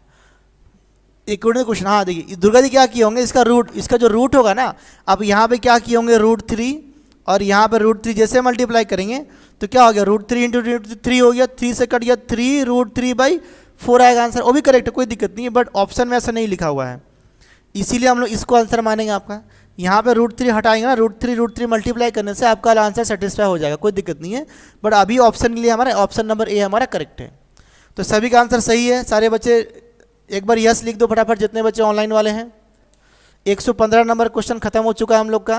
एक क्वेश्चन, हाँ देखिए दुर्गा जी क्या किए होंगे, इसका रूट, इसका जो रूट होगा ना, अब यहाँ पे क्या किए होंगे √3 और यहाँ पे √3 जैसे मल्टीप्लाई करेंगे तो क्या हो गया √3 इंटू √3 हो गया, 3 से कट गया 3, √3/4 आएगा आंसर, वो भी करेक्ट है, कोई दिक्कत नहीं है, बट ऑप्शन में ऐसा नहीं लिखा हुआ है, इसीलिए हम लोग इसको आंसर मानेंगे आपका। यहाँ पे √3 हटाएंगे ना, √3 मल्टीप्लाई करने से आपका आंसर सेटिस्फाई हो जाएगा, कोई दिक्कत नहीं है, बट अभी ऑप्शन के लिए हमारा ऑप्शन नंबर ए हमारा करेक्ट है। तो सभी का आंसर सही है, सारे बच्चे एक बार यस लिख दो फटाफट, जितने बच्चे ऑनलाइन वाले हैं। 115 नंबर क्वेश्चन खत्म हो चुका है हम लोग का।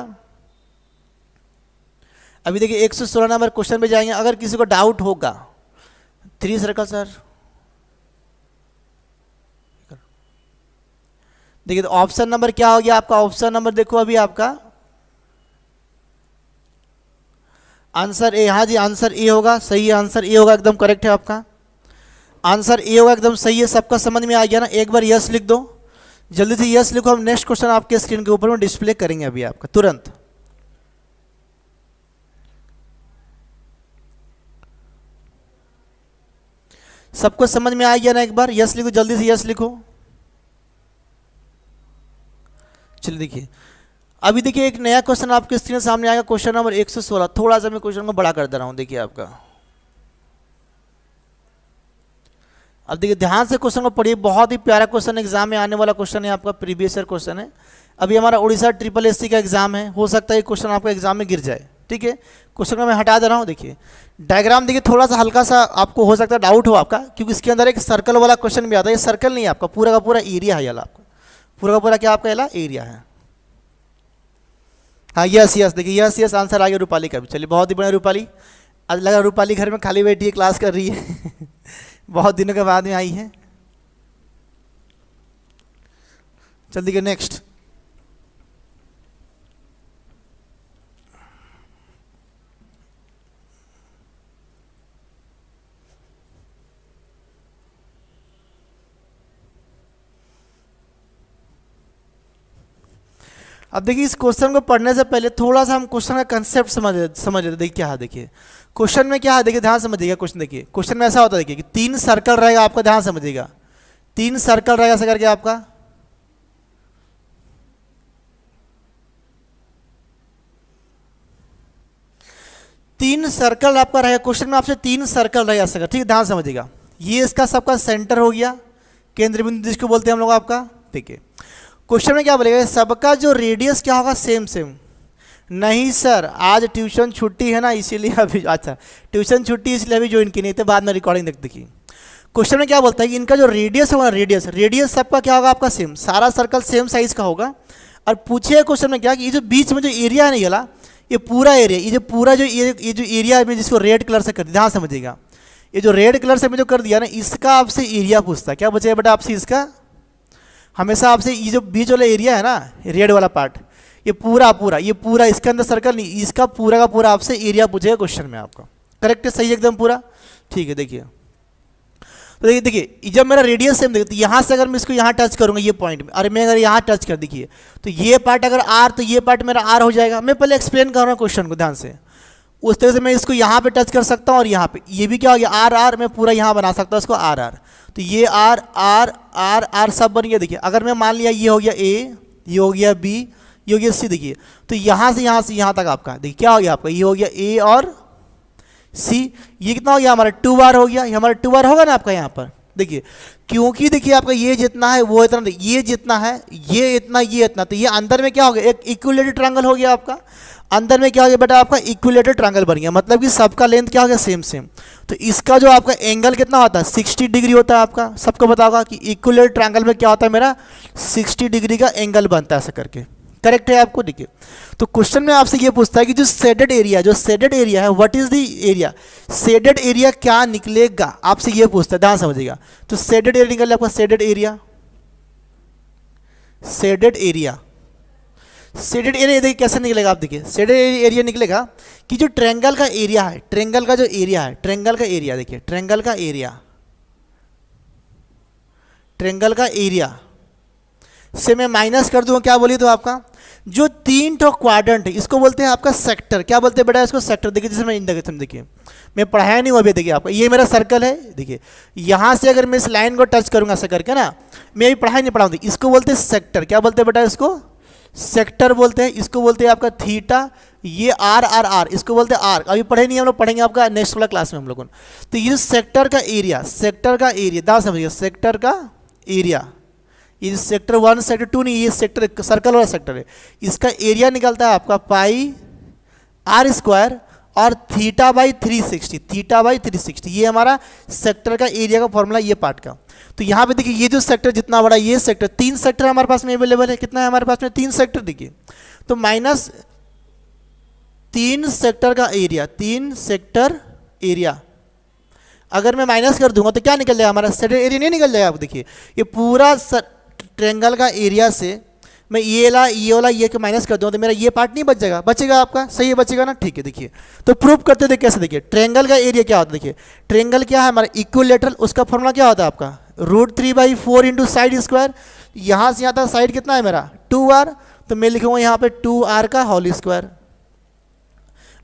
अभी देखिए 116 नंबर क्वेश्चन पे जाएंगे। अगर किसी को डाउट होगा 3 सर्कल सर, देखिए तो ऑप्शन नंबर क्या हो गया आपका, ऑप्शन नंबर देखो अभी आपका आंसर ए, हाँ जी आंसर ए होगा, सही है, आंसर ए होगा, एकदम करेक्ट है आपका आंसर ए होगा, एकदम सही है। सबका समझ में आ गया ना, एक बार यस लिख दो, जल्दी से यस लिखो, हम नेक्स्ट क्वेश्चन आपके स्क्रीन के ऊपर में डिस्प्ले करेंगे अभी आपका तुरंत। सबको समझ में आ गया ना, एक बार यस लिखो, जल्दी से यस लिखो। चलिए देखिए अभी देखिए एक नया क्वेश्चन आपके स्क्रीन सामने आएगा, क्वेश्चन नंबर 116। थोड़ा सा मैं क्वेश्चन को बड़ा कर दे रहा हूं, देखिए आपका। अब देखिए ध्यान से क्वेश्चन को पढ़िए, बहुत ही प्यारा क्वेश्चन एग्जाम में आने वाला क्वेश्चन है आपका, प्रीवियस ईयर क्वेश्चन है। अभी हमारा उड़ीसा SSC का एग्जाम है, हो सकता है क्वेश्चन आपका एग्जाम में गिर जाए, ठीक है। क्वेश्चन को मैं हटा दे रहा हूँ। देखिए डायग्राम देखिए, थोड़ा सा हल्का सा आपको हो सकता है डाउट हो आपका, क्योंकि इसके अंदर एक सर्कल वाला क्वेश्चन भी आता है। ये सर्कल नहीं है आपका, पूरा का पूरा एरिया है, आपका पूरा का पूरा क्या आपका ये एरिया है। हाँ यस यस, देखिए यस यस आंसर आ गया रूपाली का भी। चलिए बहुत ही बढ़िया रूपाली, आज लगा रूपाली घर में खाली बैठी है, क्लास कर रही है बहुत दिनों के बाद में आई है। चल देखिए नेक्स्ट, अब देखिए इस क्वेश्चन को पढ़ने से पहले थोड़ा सा हम क्वेश्चन का कंसेप्ट समझ लेते। देखिए क्या है, देखिए क्वेश्चन में क्या है, देखिए ध्यान समझिएगा। क्वेश्चन देखिए, क्वेश्चन में ऐसा होता है देखिए कि 3 सर्कल रहेगा आपका, ध्यान समझिएगा 3 सर्कल रहेगा ऐसा करके आपका। तीन सर्कल आपका रहेगा क्वेश्चन में, आपसे 3 सर्कल रहेगा ऐसा, ठीक है ध्यान समझिएगा। ये इसका सबका सेंटर हो गया, केंद्र बिंदु जिसको बोलते हैं हम लोग आपका, ठीक है। क्वेश्चन में क्या बोलेगा, सबका जो रेडियस क्या होगा सेम सेम। नहीं सर आज ट्यूशन छुट्टी है ना इसीलिए अभी, अच्छा ट्यूशन छुट्टी इसलिए अभी ज्वाइन की नहीं, तो बाद में रिकॉर्डिंग देख देखिए। क्वेश्चन में क्या बोलता है कि इनका जो रेडियस होगा, रेडियस सबका क्या होगा आपका सेम, सारा सर्कल सेम साइज का होगा। और पूछिए क्वेश्चन में क्या कि ये जो बीच में जो एरिया है ना, ये पूरा एरिया, ये जो पूरा जो ये जो एरिया है, जिसको रेड कलर से कर दिया, ध्यान समझिएगा। ये जो रेड कलर से मैं जो कर दिया ना, इसका आपसे एरिया पूछता है। क्या बचेगा बेटा आपसे, इसका हमेशा आपसे ये जो बीच वाला एरिया है ना, रेड वाला पार्ट, ये पूरा इसके अंदर सर्कल नहीं, इसका पूरा का पूरा आपसे एरिया पूछेगा क्वेश्चन में आपका। करेक्ट है, सही एकदम पूरा, ठीक है। देखिए तो देखिए जब मेरा रेडियस सेम, देखिए यहाँ से अगर मैं इसको यहाँ टच करूँगा ये पॉइंट में, और मैं अगर यहाँ टच कर, देखिए तो ये पार्ट अगर आर, तो ये पार्ट मेरा आर हो जाएगा। मैं पहले एक्सप्लेन कर रहा हूँ क्वेश्चन को ध्यान से। उस तरह से मैं इसको यहाँ पे टच कर सकता हूँ, और यहाँ पे ये भी क्या हो गया आर, मैं पूरा यहाँ बना सकता हूँ इसको आर। तो ये आर सब बन गया। देखिए अगर मैं मान लिया ये हो गया ए, ये हो गया बी, ये हो गया सी, देखिए तो यहाँ से यहाँ तक आपका देखिए क्या हो गया आपका, ये हो गया ए और सी। ये कितना हो गया हमारा 2 बार हो गया, ये हमारा 2 बार होगा ना आपका यहाँ पर, देखिए क्योंकि देखिए आपका ये जितना है वो इतना, ये जितना है ये इतना, ये इतना, तो ये अंदर में क्या हो गया, एक इक्विलेटरल ट्रायंगल हो गया आपका। अंदर में क्या हो गया बेटा आपका, इक्विलेटरल ट्रायंगल बन गया, मतलब कि सबका लेंथ क्या हो गया, सेम सेम। तो इसका जो आपका एंगल कितना होता है, 60 डिग्री होता है आपका। सबको पता होगा कि इक्विलेटरल ट्रायंगल में क्या होता है, मेरा 60 डिग्री का एंगल बनता है ऐसा करके। करेक्ट है आपको। देखिए तो क्वेश्चन में आपसे ये पूछता है कि जो शेडेड एरिया, जो शेडेड एरिया है, what is the area, shaded area क्या निकलेगा, आपसे ये पूछता है, ध्यान समझिएगा। तो शेडेड एरिया निकल आपका, shaded area, shaded area, shaded area देखिए कैसे निकलेगा। आप देखिए शेडेड एरिया निकलेगा कि जो ट्रायंगल का एरिया है, ट्रायंगल का जो एरिया है, ट्रायंगल का एरिया, देखिए ट्रायंगल का एरिया, ट्रायंगल का एरिया से मैं माइनस कर दूंगा, क्या बोलिए तो आपका जो 3 ठो क्वाड्रेंट है इसको बोलते हैं आपका सेक्टर। क्या बोलते हैं बेटा इसको, सेक्टर। देखिए जैसे मैं इंडिकेशन, देखिए मैं पढ़ाया नहीं हुआ अभी, देखिए आपका ये मेरा सर्कल है, देखिए यहाँ से अगर मैं इस लाइन को टच करूंगा ऐसा करके ना, मैं अभी पढ़ाई नहीं पढ़ाऊंगी, इसको बोलते हैं सेक्टर। क्या बोलते हैं बेटा इसको, सेक्टर बोलते हैं। इसको बोलते हैं आपका थीटा, ये आर आर आर, इसको बोलते हैं आर। अभी पढ़े नहीं हम लोग, पढ़ेंगे आपका नेक्स्ट वाला क्लास में हम लोगों। तो ये सेक्टर का एरिया, सेक्टर का एरिया दाव समझिए, सेक्टर का एरिया, ये सेक्टर 1 सेक्टर 2 नहीं, ये सेक्टर सर्कल वाला सेक्टर है, इसका एरिया निकलता है आपका पाई आर स्क्वायर और थीटा बाई 360, थीटा बाई 360, ये हमारा सेक्टर का एरिया का फॉर्मूला, ये पार्ट का। तो यहाँ पे देखिए ये जो सेक्टर जितना बड़ा, ये सेक्टर 3 सेक्टर हमारे पास में अवेलेबल है। कितना है हमारे पास में, 3 सेक्टर। देखिए तो माइनस 3 सेक्टर का एरिया, 3 सेक्टर एरिया अगर मैं माइनस कर दूंगा तो क्या निकल जाएगा हमारा, शेडेड एरिया नहीं निकल जाएगा। आप देखिए ये पूरा ट्रायंगल का एरिया से मैं ये वाला ये के माइनस कर दूंगा तो मेरा ये पार्ट नहीं बच जाएगा, बचेगा आपका, सही है बचेगा ना, ठीक है। देखिए तो प्रूफ करते देखिए कैसे, देखिए ट्रायंगल का एरिया क्या होता है, देखिए ट्रायंगल क्या है हमारा, इक्विलेटरल, उसका फॉर्मूला क्या होता है आपका, √3/4 इंटू साइड स्क्वायर। यहाँ से यहाँ तक साइड कितना है मेरा 2r, तो मैं लिखूंगा यहाँ पे 2r का होल स्क्वायर।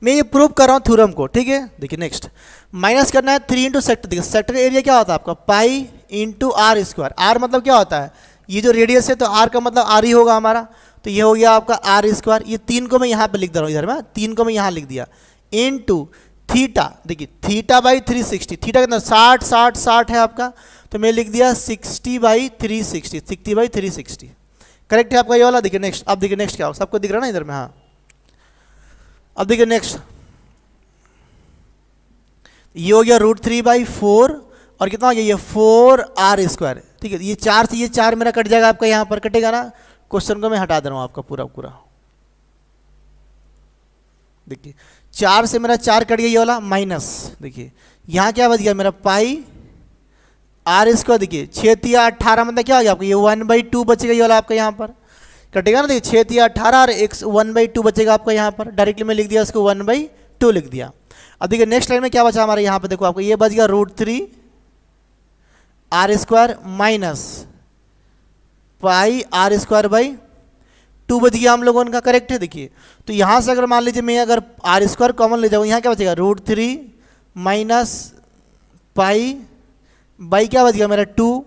मैं ये प्रूव कर रहा हूँ थ्योरम को, ठीक है। देखिए नेक्स्ट माइनस करना है 3 इंटू सेक्टर। देखिए सेक्टर एरिया क्या होता है आपका, pi into are square. R मतलब क्या होता है, ये जो रेडियस है तो आर का मतलब आर ही होगा हमारा, तो ये हो गया आपका आर स्क्वायर। ये 3 को मैं यहाँ पे लिख दे रहा हूँ, इधर में 3 को मैं यहाँ लिख दिया, इनटू थीटा। देखिए थीटा बाई 360, थीटा कितना 60 60 60 है आपका, तो मैं लिख दिया 60/360, 60/360। करेक्ट है आपका ये वाला। देखिए नेक्स्ट, अब देखिए नेक्स्ट क्या हो, सबको दिख रहा है ना इधर में, हाँ। अब देखिए नेक्स्ट, ये हो गया √3/4 और कितना हो गया ये 4r स्क्वायर, ठीक है। ये 4 से ये 4 मेरा कट जाएगा आपका, यहाँ पर कटेगा ना। क्वेश्चन को मैं हटा दे रहा हूँ आपका पूरा पूरा। देखिए 4 से मेरा 4 कट गया ये वाला, माइनस देखिए यहाँ क्या बच गया मेरा पाई आर स्क्वायर। देखिए 6×3=18 मतलब क्या हो गया आपका, ये 1/2 बचेगा ये वाला आपका, यहाँ पर कटेगा ना। देखिए 6×3=18 और x 1/2 बचेगा आपका यहाँ पर, डायरेक्टली मैं लिख दिया इसको 1/2 लिख दिया। अब देखिए नेक्स्ट लाइन में क्या बचा हमारे यहाँ पे, देखो आपको ये बच गया √3r square minus pi r square by 2 बच गया हम लोगों का, करेक्ट है। देखिए तो यहाँ से अगर मान लीजिए मैं अगर आर स्क्वायर कॉमन ले जाऊँ, यहाँ क्या बचेगा √3 माइनस पाई बाई क्या बच गया मेरा 2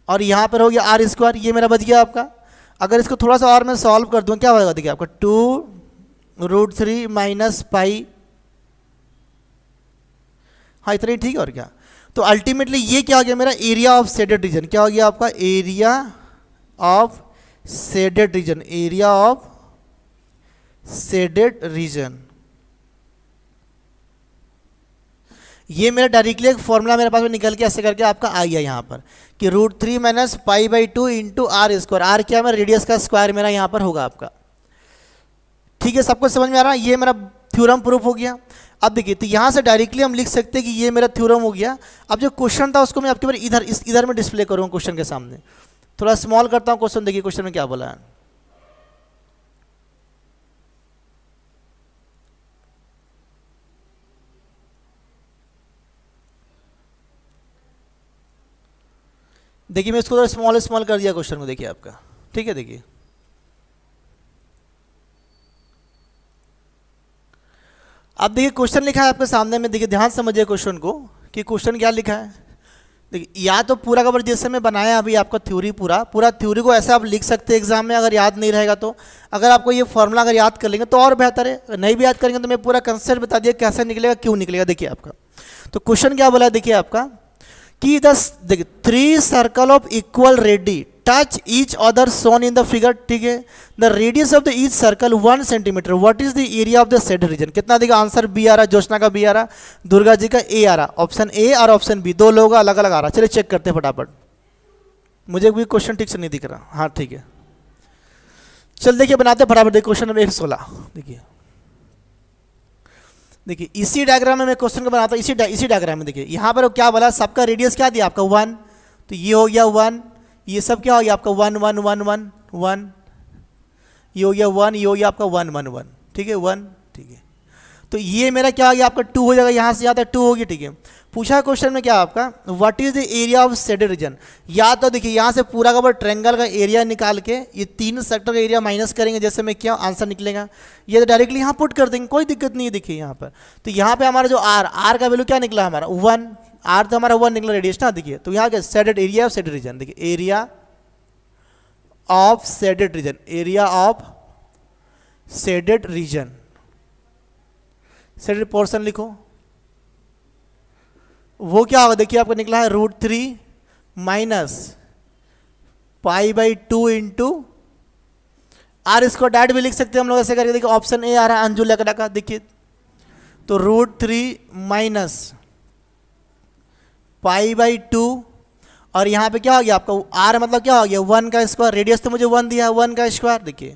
और यहाँ पर हो गया आर स्क्वायर, ये मेरा बच गया आपका। अगर इसको थोड़ा सा और मैं सॉल्व कर दूँ क्या होगा, देखिए आपका 2√3 माइनस पाई, हाँ इतना ही ठीक है और क्या। तो अल्टीमेटली ये क्या हो गया मेरा, एरिया ऑफ शेडेड रीजन। क्या हो गया आपका, area of shaded region, area of shaded reason. ये मेरा डायरेक्टली एक फॉर्मूला मेरे पास में निकल के ऐसे करके आपका आ गया यहाँ पर कि √3 माइनस पाई/2 इंटू आर स्क्वायर। आर क्या है, रेडियस का स्क्वायर मेरा यहाँ पर होगा आपका, ठीक है। सबको समझ में आ रहा है, ये मेरा थ्योरम प्रूफ हो गया। अब देखिए तो यहाँ से डायरेक्टली हम लिख सकते हैं कि ये मेरा थ्योरम हो गया। अब जो क्वेश्चन था उसको मैं आपके बार इधर में डिस्प्ले करूँगा क्वेश्चन के सामने, थोड़ा स्मॉल करता हूँ क्वेश्चन। देखिए क्वेश्चन में क्या बोला है, देखिए मैं इसको थोड़ा स्मॉल कर दिया क्वेश्चन को, देखिए आपका, ठीक है। देखिए अब देखिए क्वेश्चन लिखा है आपके सामने में, देखिए ध्यान समझिए क्वेश्चन को कि क्वेश्चन क्या लिखा है। देखिए या तो पूरा का पूरा जैसे मैं बनाया अभी आपका थ्योरी, पूरा थ्योरी को ऐसा आप लिख सकते हैं एग्जाम में, अगर याद नहीं रहेगा तो। अगर आपको ये फॉर्मूला अगर याद कर लेंगे तो और बेहतर है, अगर नहीं भी याद करेंगे तो मैं पूरा कंसेप्ट बता दिया कैसे निकलेगा, क्यों निकलेगा। देखिए आपका तो क्वेश्चन क्या बोला है, देखिए आपका कि द देखिए 3 circle of equal radii touch each other shown in the figure, ठीक है। The radius of the each circle 1 centimetre, what is the area of the shaded region. कितना देखिए आंसर बी आ रहा, ज्योत्सना का बी आ रहा, दुर्गा जी का ए आ रहा, ऑप्शन ए और ऑप्शन बी दो लोगों का अलग अलग आ रहा। चलिए चेक करते हैं फटाफट, मुझे भी क्वेश्चन ठीक से नहीं दिख रहा। हाँ ठीक है, चल देखिए बनाते फटाफट। देखिए क्वेश्चन नंबर 116, देखिए इसी डायग्राम में मैं क्वेश्चन को बनाता हूँ, इसी डायग्राम में देखिए यहाँ पर क्या बोला, सबका रेडियस क्या दिया आपका 1, तो ये हो गया 1, ये सब क्या हो गया आपका 1 1 1 1 1, ये हो गया 1, ये हो गया आपका 1 1 1, ठीक है 1, ठीक है। तो ये मेरा क्या हो गया आपका 2 हो जाएगा, यहाँ से यहाँ तक 2 होगी, ठीक है। पूछा क्वेश्चन में क्या आपका, what is the area of shaded reason. या तो देखिए यहाँ से पूरा का पूरा ट्रायंगल का एरिया निकाल के ये 3 सेक्टर का एरिया माइनस करेंगे, जैसे मैं क्या आंसर निकलेगा, ये तो डायरेक्टली यहाँ पुट कर देंगे, कोई दिक्कत नहीं है। देखिए यहाँ पर तो यहाँ पे हमारा जो आर का वैल्यू क्या निकला हमारा 1, आर तो हमारा 1 निकला रेडियस ना। देखिए तो यहाँ क्या shaded area of shaded region, देखिए area of shaded region, area of shaded region, shaded portion लिखो, वो क्या होगा देखिए आपको निकला है √3 माइनस π/2 इंटू आर, इसको डायरेक्ट भी लिख सकते हैं हम लोग ऐसे करके। देखिए ऑप्शन ए आ रहा है अंजू लकड़ा का, देखिए तो √3 माइनस π/2 और यहाँ पे क्या हो गया आपका आर मतलब क्या हो गया 1 का स्क्वायर, रेडियस तो मुझे 1 दिया है 1 का स्क्वायर। देखिए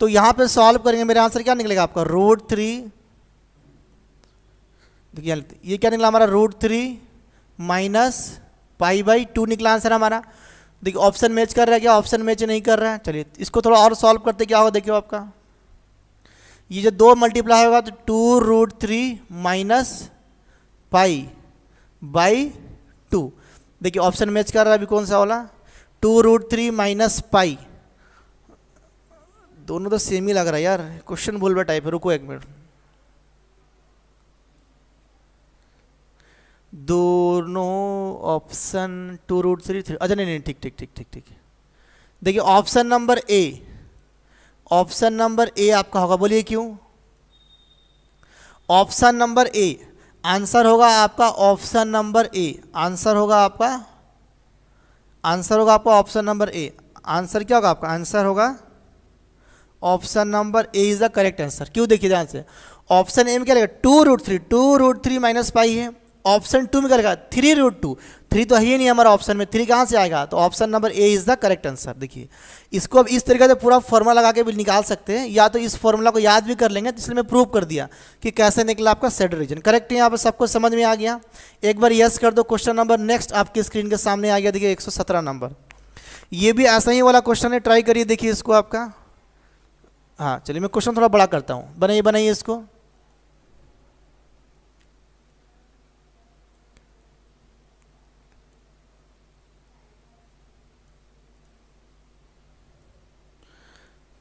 तो यहाँ पे सॉल्व करेंगे, मेरा आंसर क्या निकलेगा आपका √3, देखिए ये क्या निकला हमारा √3 माइनस π/2 निकला आंसर हमारा। देखिए ऑप्शन मैच कर रहा है क्या, ऑप्शन मैच नहीं कर रहा है। चलिए इसको थोड़ा और सॉल्व करते क्या होगा, देखिए आपका ये जो 2 मल्टीप्लाई होगा तो 2√3 माइनस π/2, देखिए ऑप्शन मैच कर रहा है अभी कौन सा वाला 2√3 माइनस π, दोनों तो सेम ही लग रहा है यार, क्वेश्चन भूलवा टाइप है। रुको एक मिनट, दोनों ऑप्शन 2√3 अच्छा नहीं ठीक ठीक ठीक ठीक ठीक। देखिए option number A, option number A आपका होगा, बोलिए क्यों। ऑप्शन नंबर ए आंसर होगा आपका, ऑप्शन नंबर ए आंसर होगा आपका, आंसर होगा आपका ऑप्शन नंबर ए। आंसर क्या होगा आपका, आंसर होगा option number A is the correct answer. क्यों, देखिए ध्यान से, ऑप्शन ए में क्या लगेगा 2√3 माइनस π है, ऑप्शन 2 में क्या लगेगा 3√2, 3 तो है ही नहीं हमारा ऑप्शन में, 3 कहाँ से आएगा, तो option number A is the correct answer. देखिए इसको अब इस तरीके से पूरा फॉर्मूला लगा के भी निकाल सकते हैं, या तो इस फॉर्मूला को याद भी कर लेंगे, तो इसलिए मैं प्रूव कर दिया कि कैसे निकला आपका सेड रीजन। करेक्ट है, यहाँ पर सबको समझ में आ गया। एक बार यस कर दो, क्वेश्चन नंबर नेक्स्ट आपकी स्क्रीन के सामने आ गया। देखिए 117 नंबर, ये भी ऐसा ही वाला क्वेश्चन है, ट्राई करिए देखिए इसको आपका। हाँ चलिए मैं क्वेश्चन थोड़ा बड़ा करता हूँ, बनाइए इसको।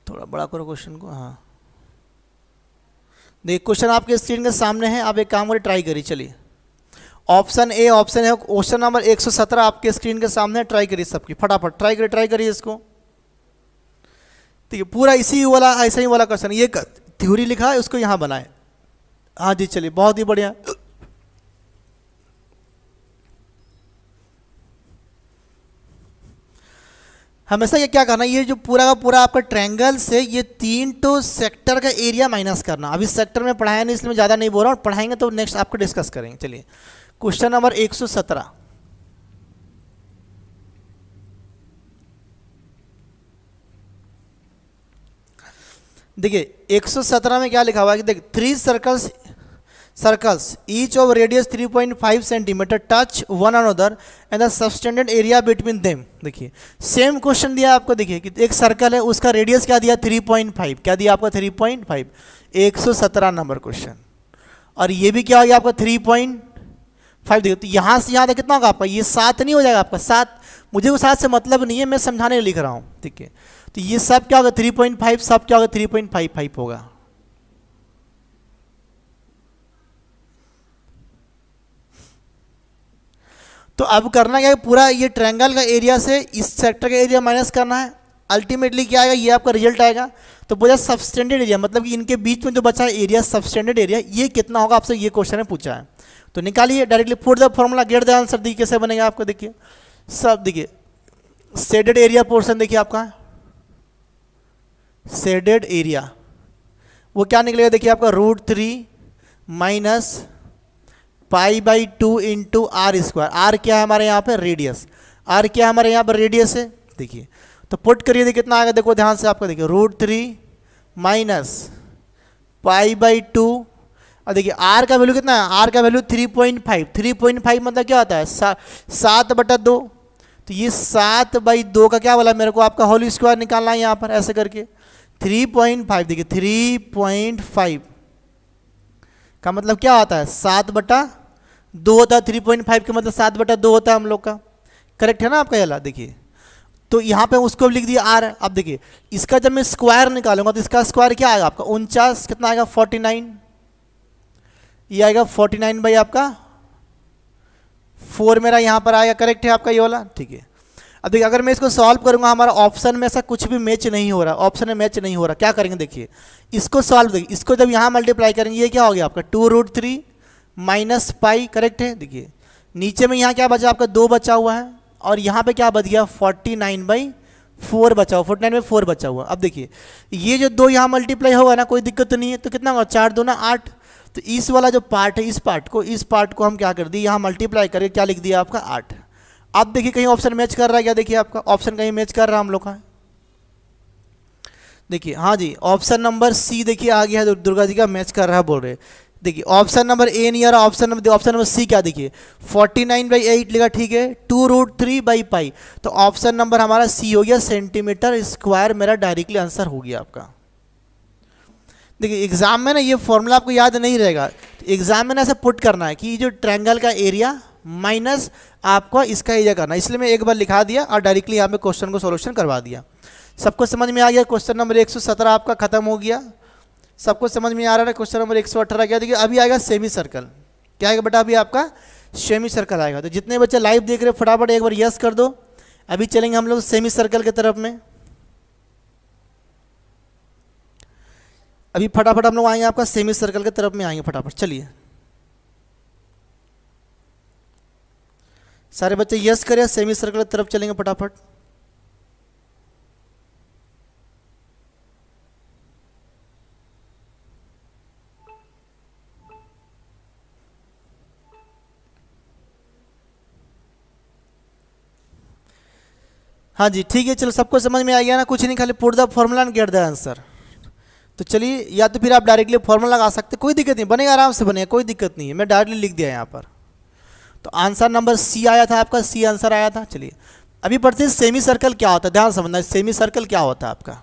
थोड़ा बड़ा करो क्वेश्चन को। हाँ देखिए क्वेश्चन आपके स्क्रीन के सामने है, आप एक काम करिए, ट्राई करिए। चलिए ऑप्शन ए ऑप्शन है, क्वेश्चन नंबर 117 आपके स्क्रीन के सामने है, ट्राई करिए सबकी फटाफट, ट्राई करिए इसको। ठीक है, पूरा इसी वाला ऐसा ही वाला क्वेश्चन, ये थ्योरी लिखा है उसको यहाँ बनाए। हाँ जी चलिए बहुत ही बढ़िया। हमेशा ये क्या करना, ये जो पूरा का पूरा आपका ट्रायंगल से ये 3 तो सेक्टर का एरिया माइनस करना। अभी सेक्टर में पढ़ाया नहीं इसलिए मैं ज़्यादा नहीं बोल रहा हूँ, पढ़ाएंगे तो नेक्स्ट आपको डिस्कस करेंगे। चलिए क्वेश्चन नंबर 117, देखिए 117 में क्या लिखा हुआ है कि देख 3 circles each of radius 3.5 centimetre touch one another and the subtended area between them. देखिए सेम क्वेश्चन दिया आपको, देखिए कि एक सर्कल है उसका रेडियस क्या दिया 3.5, क्या दिया आपका 3.5, 117 नंबर क्वेश्चन। और ये भी क्या हो गया आपका 3.5। देखिए तो यहाँ से यहाँ तक कितना होगा आपका, ये 7 नहीं हो जाएगा आपका 7, मुझे वो 7 से मतलब नहीं है, मैं समझाने लिख रहा हूँ। ठीक है, तो ये सब क्या होगा 3.5, सब क्या होगा 3.55 होगा। तो अब करना क्या है, पूरा ये ट्रायंगल का एरिया से इस सेक्टर का एरिया माइनस करना है। अल्टीमेटली क्या आएगा, ये आपका रिजल्ट आएगा। तो पूरा सबस्टेंडेड एरिया मतलब कि इनके बीच में जो बचा है एरिया, सबस्टेंडेड एरिया, ये कितना होगा आपसे ये क्वेश्चन में पूछा है। तो निकालिए directly, put the formula, get the answer. देखिए कैसे बनेगा आपको, देखिए सब देखिए, शेडेड एरिया पोर्शन देखिए आपका, शेडेड एरिया वो क्या निकलेगा, देखिए आपका √3 minus pi by 2 into are square. Are क्या है हमारे यहाँ पे, रेडियस। आर क्या है हमारे यहाँ पर, रेडियस है। देखिए तो पुट करिए, देखिए कितना आएगा, देखो ध्यान से आपका, देखिए √3 माइनस पाई बाई 2, और देखिए आर का वैल्यू कितना है, आर का वैल्यू 3.5। 3.5 मतलब क्या होता है, 7/2। तो ये 7/2 का क्या बोला मेरे को, आपका होल स्क्वायर निकालना है यहाँ पर ऐसे करके। 3.5 देखिए 3.5 का मतलब क्या होता है, 7/2 होता है। 3.5 का मतलब 7/2 होता है हम लोग का, करेक्ट है ना आपका ये। देखिए तो यहाँ पे उसको लिख दिया आर। अब देखिए इसका जब मैं स्क्वायर निकालूंगा तो इसका स्क्वायर क्या आएगा आपका, 49 कितना आएगा 49, ये आएगा 49 बाई आपका 4 मेरा यहाँ पर आएगा, करेक्ट है आपका ये वाला, ठीक है। अब देखिए अगर मैं इसको सॉल्व करूंगा, हमारा ऑप्शन में ऐसा कुछ भी मैच नहीं हो रहा, ऑप्शन में मैच नहीं हो रहा, क्या करेंगे देखिए इसको सॉल्व, देखिए इसको जब यहाँ मल्टीप्लाई करेंगे ये क्या हो गया आपका 2√3 माइनस पाई, करेक्ट है। देखिए नीचे में यहाँ क्या बचा आपका 2 बचा हुआ है, और यहाँ पे क्या बच गया 49/4 बचा हुआ, 49/4 बचा हुआ। अब देखिए ये जो 2 यहाँ मल्टीप्लाई होगा ना, कोई दिक्कत तो नहीं है, तो कितना होगा 4 2 8। तो इस वाला जो पार्ट है, इस पार्ट को हम क्या कर दिए, यहाँ मल्टीप्लाई करके क्या लिख दिया आपका 8। अब देखिए कहीं ऑप्शन मैच कर रहा है क्या, देखिए आपका ऑप्शन कहीं मैच कर रहा है हम लोग का, देखिए हाँ जी ऑप्शन नंबर सी देखिए आ गया है, दुर्गा जी का मैच कर रहा है बोल रहे। देखिए ऑप्शन नंबर ए नहीं आ रहा, ऑप्शन नंबर सी क्या, देखिए 49/8 लिखा, ठीक है, 2√3 बाई पाई। तो ऑप्शन नंबर हमारा सी हो गया, सेंटीमीटर स्क्वायर मेरा डायरेक्टली आंसर हो गया आपका। देखिए एग्जाम में ना ये फॉर्मूला आपको याद नहीं रहेगा, तो एग्जाम में ना ऐसा पुट करना है कि जो ट्रायंगल का एरिया माइनस आपको इसका एरिया करना, इसलिए मैं एक बार लिखा दिया और डायरेक्टली यहाँ पे क्वेश्चन को सोल्यूशन करवा दिया। सबको समझ में आ गया, क्वेश्चन नंबर 117 आपका खत्म हो गया, सबको समझ में आ रहा है। क्वेश्चन नंबर 118 क्या, देखिए अभी आएगा सेमी सर्कल, क्या आएगा बेटा, अभी आपका सेमी सर्कल आएगा। तो जितने बच्चे लाइव देख रहे हैं फटाफट एक बार यस कर दो। अभी चलेंगे हम लोग सेमी सर्कल की तरफ में, अभी फटाफट हम लोग आएंगे आपका सेमी सर्कल की तरफ में आएंगे फटाफट, चलिए सारे बच्चे यस करें, सेमी सर्कल की तरफ चलेंगे फटाफट। हाँ जी ठीक है, चलो सबको समझ में आ गया ना, कुछ नहीं, खाली put the formula and get the answer. तो चलिए या तो फिर आप डायरेक्टली फॉर्मूला लगा सकते, कोई दिक्कत नहीं, बनेगा आराम से बनेगा, कोई दिक्कत नहीं है, मैं डायरेक्टली लिख दिया यहाँ पर। तो आंसर नंबर सी आया था आपका, सी आंसर आया था। चलिए अभी पढ़ते हैं सेमी सर्कल क्या होता है, ध्यान समझना, सेमी सर्कल क्या होता है आपका।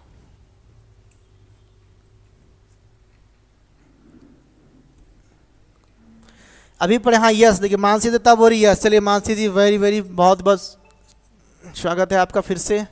अभी पढ़े, हाँ यस, देखिए मानसी दत्ता बोल रही यस, चलिए मानसी जी वेरी वेरी बहुत बहुत स्वागत है आपका फिर से।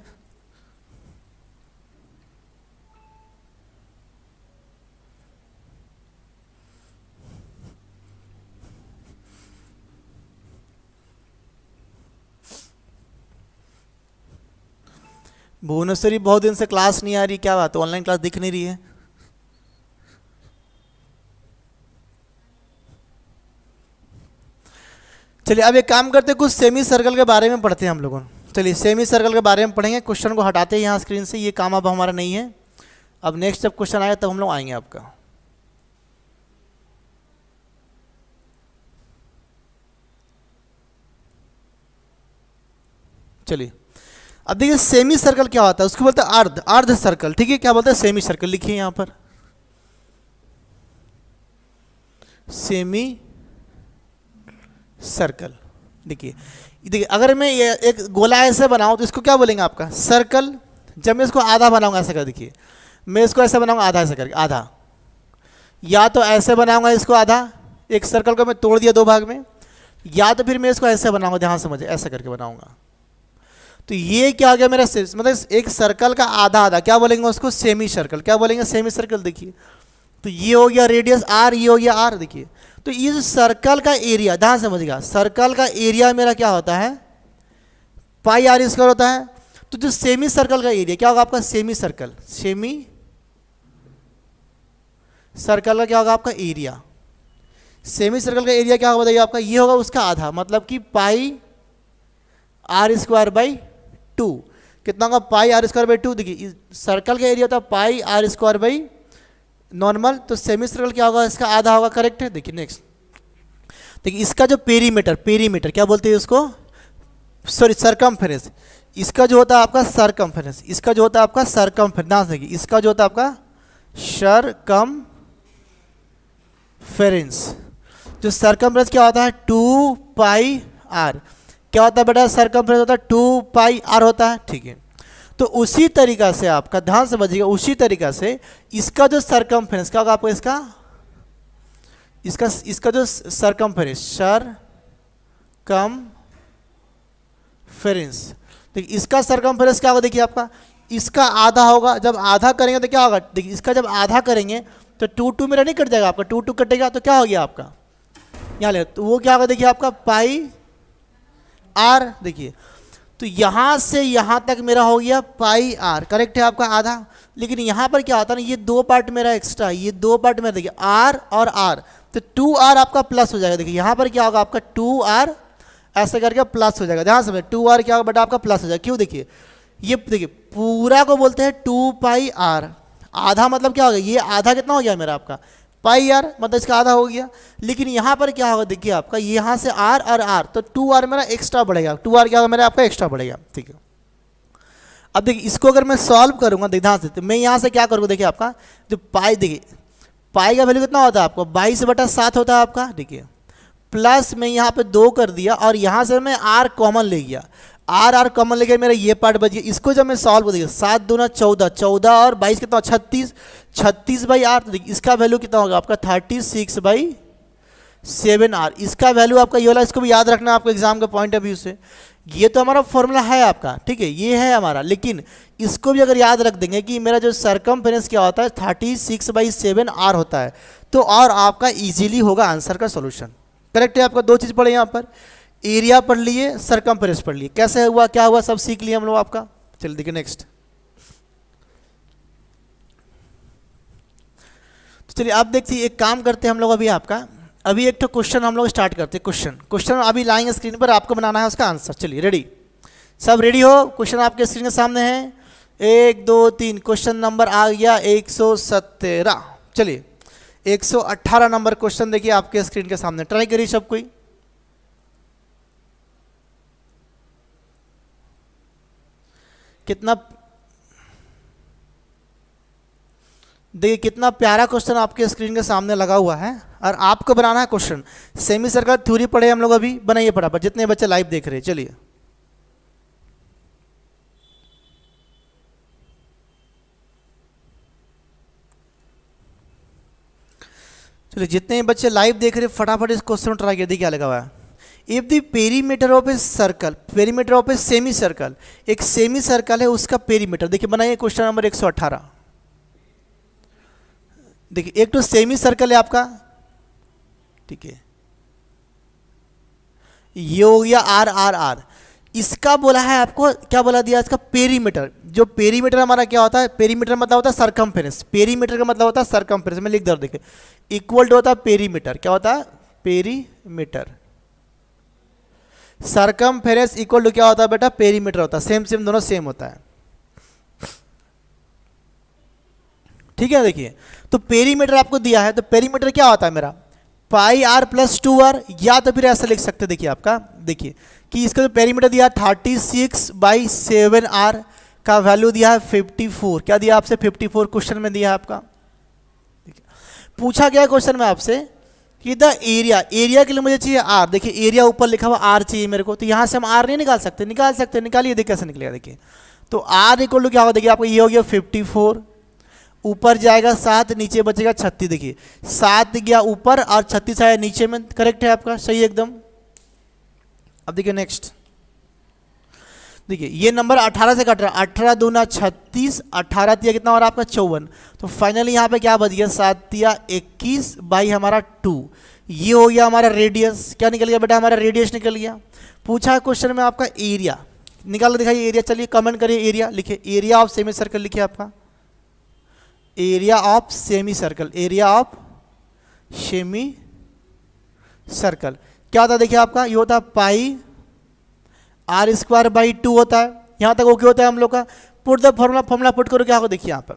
भुवनेश्वरी बहुत दिन से क्लास नहीं आ रही, क्या बात है, ऑनलाइन क्लास दिख नहीं रही है। चलिए अब एक काम करते हैं, कुछ सेमी सर्कल के बारे में पढ़ते हैं हम लोगों। चलिए सेमी सर्कल के बारे में पढ़ेंगे, क्वेश्चन को हटाते हैं यहाँ स्क्रीन से, ये काम अब हमारा नहीं है। अब नेक्स्ट जब क्वेश्चन आएगा तब हम लोग आएंगे आपका। चलिए अब देखिए सेमी सर्कल क्या होता है, उसको बोलते हैं अर्ध सर्कल, ठीक है, क्या बोलते हैं सेमी सर्कल, लिखिए यहाँ पर सेमी सर्कल। देखिए अगर मैं ये एक गोला ऐसे बनाऊं तो इसको क्या बोलेंगे आपका सर्कल। जब मैं इसको आधा बनाऊंगा ऐसा कर, देखिए मैं इसको ऐसे बनाऊंगा आधा ऐसे करके, आधा, या तो ऐसे बनाऊंगा इसको आधा, एक सर्कल को मैं तोड़ दिया 2 भाग में, या तो फिर मैं इसको ऐसे बनाऊंगा, ध्यान समझे ऐसे करके बनाऊंगा। तो ये क्या हो गया मेरा, मतलब एक सर्कल का आधा आधा, क्या बोलेंगे उसको सेमी सर्कल, क्या बोलेंगे सेमी सर्कल। देखिए तो ये हो गया रेडियस आर, ये हो गया आर। देखिए तो ये सर्कल का एरिया, ध्यान समझिएगा, सर्कल का एरिया मेरा क्या होता है पाई आर स्क्वायर होता है। तो जो सेमी सर्कल का एरिया क्या होगा आपका, सेमी सर्कल, सेमी सर्कल का क्या होगा आपका एरिया, सेमी सर्कल का एरिया क्या होगा बताइए आपका, ये होगा उसका आधा, मतलब कि पाई आर स्क्वायर बाई 2। कितना होगा, पाई आर स्क्वायर बाई 2। देखिए सर्कल का एरिया होता है पाई आर स्क्वायर बाई नॉर्मल, तो सेमी सर्कल क्या होगा, इसका आधा होगा, करेक्ट है। देखिए नेक्स्ट, देखिए इसका जो पेरीमीटर, पेरीमीटर क्या बोलते हैं उसको, सॉरी सरकमफेरेंस, इसका जो होता है आपका सरकमफेरेंस, इसका जो होता है आपका सरकमफेरेंस, देखिए इसका जो होता है आपका सरकमफेरेंस, जो सरकमफेरेंस क्या होता है 2 पाई आर, क्या होता है बेटा, सरकमफेरेंस होता है 2 पाई आर होता है, ठीक है। तो उसी तरीका से आपका ध्यान समझिएगा, उसी तरीका से इसका जो सरकमफेरेंस क्या होगा आपको, इसका जो सरकमफेरेंस, सरकमफेरेंस, देखिए इसका सरकमफेरेंस क्या होगा, देखिए आपका इसका आधा होगा। जब आधा करेंगे तो क्या होगा, देखिए इसका जब आधा करेंगे तो 2 मेरा नहीं कट जाएगा आपका, 2 कटेगा तो क्या हो गया आपका, यहाँ ले, तो वो क्या होगा देखिए आपका पाई आर। देखिए तो यहाँ से यहाँ तक मेरा हो गया पाई आर, करेक्ट है आपका आधा। लेकिन यहाँ पर क्या होता है ना, ये 2 पार्ट मेरा एक्स्ट्रा, ये 2 पार्ट मेरा देखिए आर और आर, तो 2r आपका प्लस हो जाएगा। देखिए यहाँ पर क्या होगा आपका 2r ऐसे करके प्लस हो जाएगा, ध्यान समझ, 2r क्या होगा बेटा आपका प्लस हो जाएगा। क्यों, देखिए ये देखिए पूरा को बोलते हैं 2 पाई आर, आधा मतलब क्या हो गया, ये आधा कितना हो गया मेरा आपका पाई आर, मतलब इसका आधा हो गया। लेकिन यहाँ पर क्या होगा देखिए आपका, यहाँ से आर और आर, तो 2r मेरा एक्स्ट्रा बढ़ेगा, 2r क्या होगा मेरा आपका एक्स्ट्रा बढ़ेगा, ठीक है। अब देखिए इसको अगर मैं सॉल्व करूँगा ध्यान से, तो मैं यहाँ से क्या करूँगा, देखिए आपका जो पाई, देखिए पाई का वैल्यू कितना होता है आपको 22/7 होता है आपका, देखिए प्लस में यहाँ पे 2 कर दिया और यहाँ से मैं r कॉमन ले गया, आर कॉमन ले गया, मेरा ये पार्ट बच गया। इसको जब मैं सॉल्व कर दिया 7 दूना 14, 14 और 22 कितना 36, 36/r, तो देखिए इसका वैल्यू कितना होगा आपका 36/7r। इसका वैल्यू आपका ये वाला, इसको भी याद रखना आपको एग्जाम के पॉइंट ऑफ व्यू से। ये तो हमारा फॉर्मूला है आपका, ठीक है, ये है हमारा, लेकिन इसको भी अगर याद रख देंगे कि मेरा जो सरकमफेरेंस क्या होता है 36/7r होता है, तो और आपका इजीली होगा आंसर का सॉल्यूशन, करेक्ट है। आपका 2 चीज़ पढ़े यहाँ पर, एरिया पढ़ लिए, सरकमफेरेंस पढ़ लिए, कैसे हुआ क्या हुआ सब सीख लिए हम लोग आपका। चलिए देखिए नेक्स्ट, तो चलिए आप देखिए एक काम करते हैं हम लोग अभी आपका, अभी एक तो क्वेश्चन हम लोग स्टार्ट करते हैं। क्वेश्चन अभी लाएंगे स्क्रीन पर, आपको बनाना है उसका आंसर। चलिए रेडी, सब रेडी हो, क्वेश्चन आपके स्क्रीन के सामने है, 1 2 3, क्वेश्चन नंबर आ गया 117। चलिए 118 नंबर क्वेश्चन देखिए आपके स्क्रीन के सामने, ट्राई करिए सब कोई। कितना देखिए कितना प्यारा क्वेश्चन आपके स्क्रीन के सामने लगा हुआ है, और आपको बनाना है क्वेश्चन। सेमी सर्कल थ्योरी पढ़े हम लोग अभी, बनाइए फटाफट जितने बच्चे लाइव देख रहे हैं। चलिए चलिए जितने बच्चे लाइव देख रहे हैं फटाफट इस क्वेश्चन को ट्राई कीजिए, क्या लगा हुआ है। If the perimeter of a circle, perimeter of a semi circle, एक सेमी सर्कल है उसका पेरीमीटर, देखिए बनाइए क्वेश्चन नंबर 118। देखिए एक तो सेमी सर्कल है आपका, ठीक है, ये हो गया आर आर आर, इसका बोला है आपको, क्या बोला दिया इसका पेरीमीटर। जो पेरीमीटर हमारा क्या होता है, पेरीमीटर मतलब होता है सरकमफेरेंस, पेरीमीटर का मतलब होता है सरकमफेरेंस, में लिख दो देखिए, इक्वल टू होता है पेरीमीटर, क्या होता है पेरीमीटर, सरकमफेरेंस इक्वल टू क्या होता है बेटा पेरीमीटर होता है, सेम सेम दोनों सेम होता है, ठीक है। देखिए तो पेरीमीटर आपको दिया है, तो पेरीमीटर क्या होता है मेरा पाई आर प्लस 2r, या तो फिर ऐसा लिख सकते हैं, देखिए आपका, देखिए कि इसका जो पेरीमीटर दिया 36/7r का वैल्यू दिया है 54, क्या दिया आपसे 54 क्वेश्चन में दिया है आपका। पूछा गया क्वेश्चन में आपसे कि द एरिया, एरिया के लिए मुझे चाहिए r, देखिए एरिया ऊपर लिखा हुआ r चाहिए मेरे को, तो यहाँ से हम r नहीं निकाल सकते, निकालिए, देखिए कैसे निकलेगा। देखिए तो r इक्वल टू क्या होगा, देखिए आपको ये हो गया 54, ऊपर जाएगा 7, नीचे बचेगा 36, देखिए 7 गया ऊपर और 36 आया नीचे में, करेक्ट है आपका, सही एकदम। अब देखिए नेक्स्ट, देखिए ये नंबर 18 से कट रहा है, 18 दूना 36, 18 तिया कितना हो रहा है आपका 54, तो फाइनली यहाँ पे क्या बच गया 7 तिया 21 बाई हमारा 2, ये हो गया हमारा रेडियस, क्या निकल गया बेटा हमारा रेडियस निकल गया। पूछा क्वेश्चन में आपका एरिया, निकाल दिखाइए एरिया, चलिए कमेंट करिए एरिया, लिखिए एरिया ऑफ सेमी सर्कल, लिखिए आपका area of semi circle, area of semi circle. क्या होता है देखिए आपका, ये होता है पाई आर स्क्वायर बाई 2 होता है। यहाँ तक ओके होता है हम लोग का। पुट द फॉर्मूला पुट करो, क्या होगा देखिए यहाँ पर,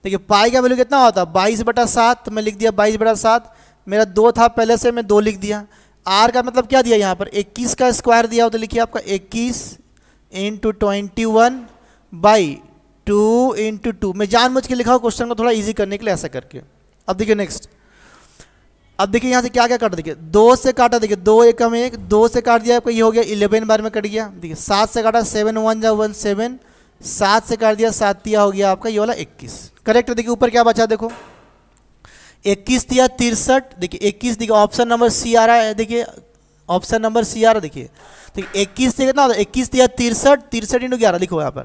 देखिए पाई का वैल्यू कितना होता है 22/7, तो मैं लिख दिया 22/7। मेरा 2 था पहले से, मैं 2 लिख दिया। आर का मतलब क्या दिया यहाँ पर 21 का स्क्वायर दिया हो, तो लिखिए आपका 21 × 21/2 × 2। मैं जानबूझ के लिखा हूँ क्वेश्चन को थोड़ा इजी करने के लिए ऐसा करके। अब देखिए नेक्स्ट, अब देखिए यहाँ से क्या क्या काटा, देखिए 2 से काटा, देखिए 2 एकम 1, 2 से काट दिया आपका, ये हो गया 11 बार में कट गया। देखिए 7 से काटा, 7 1 जा 1 7, 7 से काट दिया, 7 तिया हो गया आपका ये वाला 21। करेक्ट है। देखिए ऊपर क्या बचा, देखो 21 तिया 63। देखिए 21, देखिए ऑप्शन नंबर सी आ रहा है, देखिए ऑप्शन नंबर सी आ रहा है। देखिए 21 से कितना होता है 21 तिया 63, 63 × 11 लिखो यहाँ पर।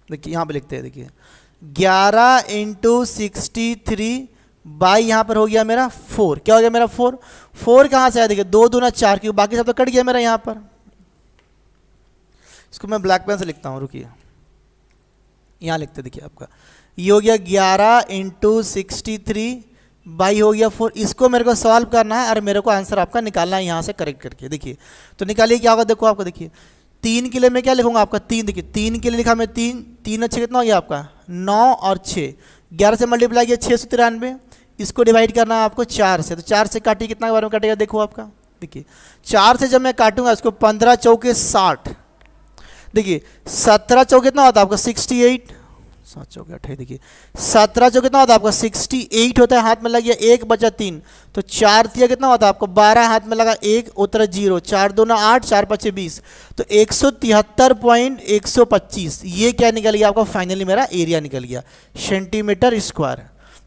देखिए यहाँ पे लिखते हैं, देखिए 11 × 63 बाई यहाँ पर हो गया मेरा 4। क्या हो गया मेरा 4। 4 कहाँ से आया, देखिए 2 दूना 4, क्योंकि बाकी सब तो कट गया मेरा यहाँ पर। इसको मैं ब्लैक पेन से लिखता हूँ, रुकिए यहाँ लिखते हैं। देखिए आपका ये हो गया 11 × 63 बाई हो गया 4। इसको मेरे को सॉल्व करना है और मेरे को आंसर आपका निकालना है यहाँ से करेक्ट करके। देखिए तो निकालिए क्या होगा, देखो आपको, देखिए 3 के लिए मैं क्या लिखूंगा आपका 3। देखिए 3 के लिए लिखा मैं 3, 3 अच्छे कितना हो गया आपका 9 और 6, 11 से मल्टीप्लाई किया 693। इसको डिवाइड करना है आपको 4 से, तो 4 से काटिए कितना बार में कटेगा देखो आपका। देखिए 4 से जब मैं काटूंगा इसको 15 चौके 60, देखिए 17 चौके कितना होता है आपका 68, 7 चौके 28, देखिए 17 चौके कितना होता है आपका 68 होता है। हाथ में लग गया 1 बचा 3, तो 4 तिया कितना होता है आपको 12, हाथ में लगा 1 उतरा 0, 4 दूना 8, 4 5 20, तो 173.125 ये क्या निकल गया आपका फाइनली मेरा एरिया निकल गया सेंटीमीटर स्क्वायर,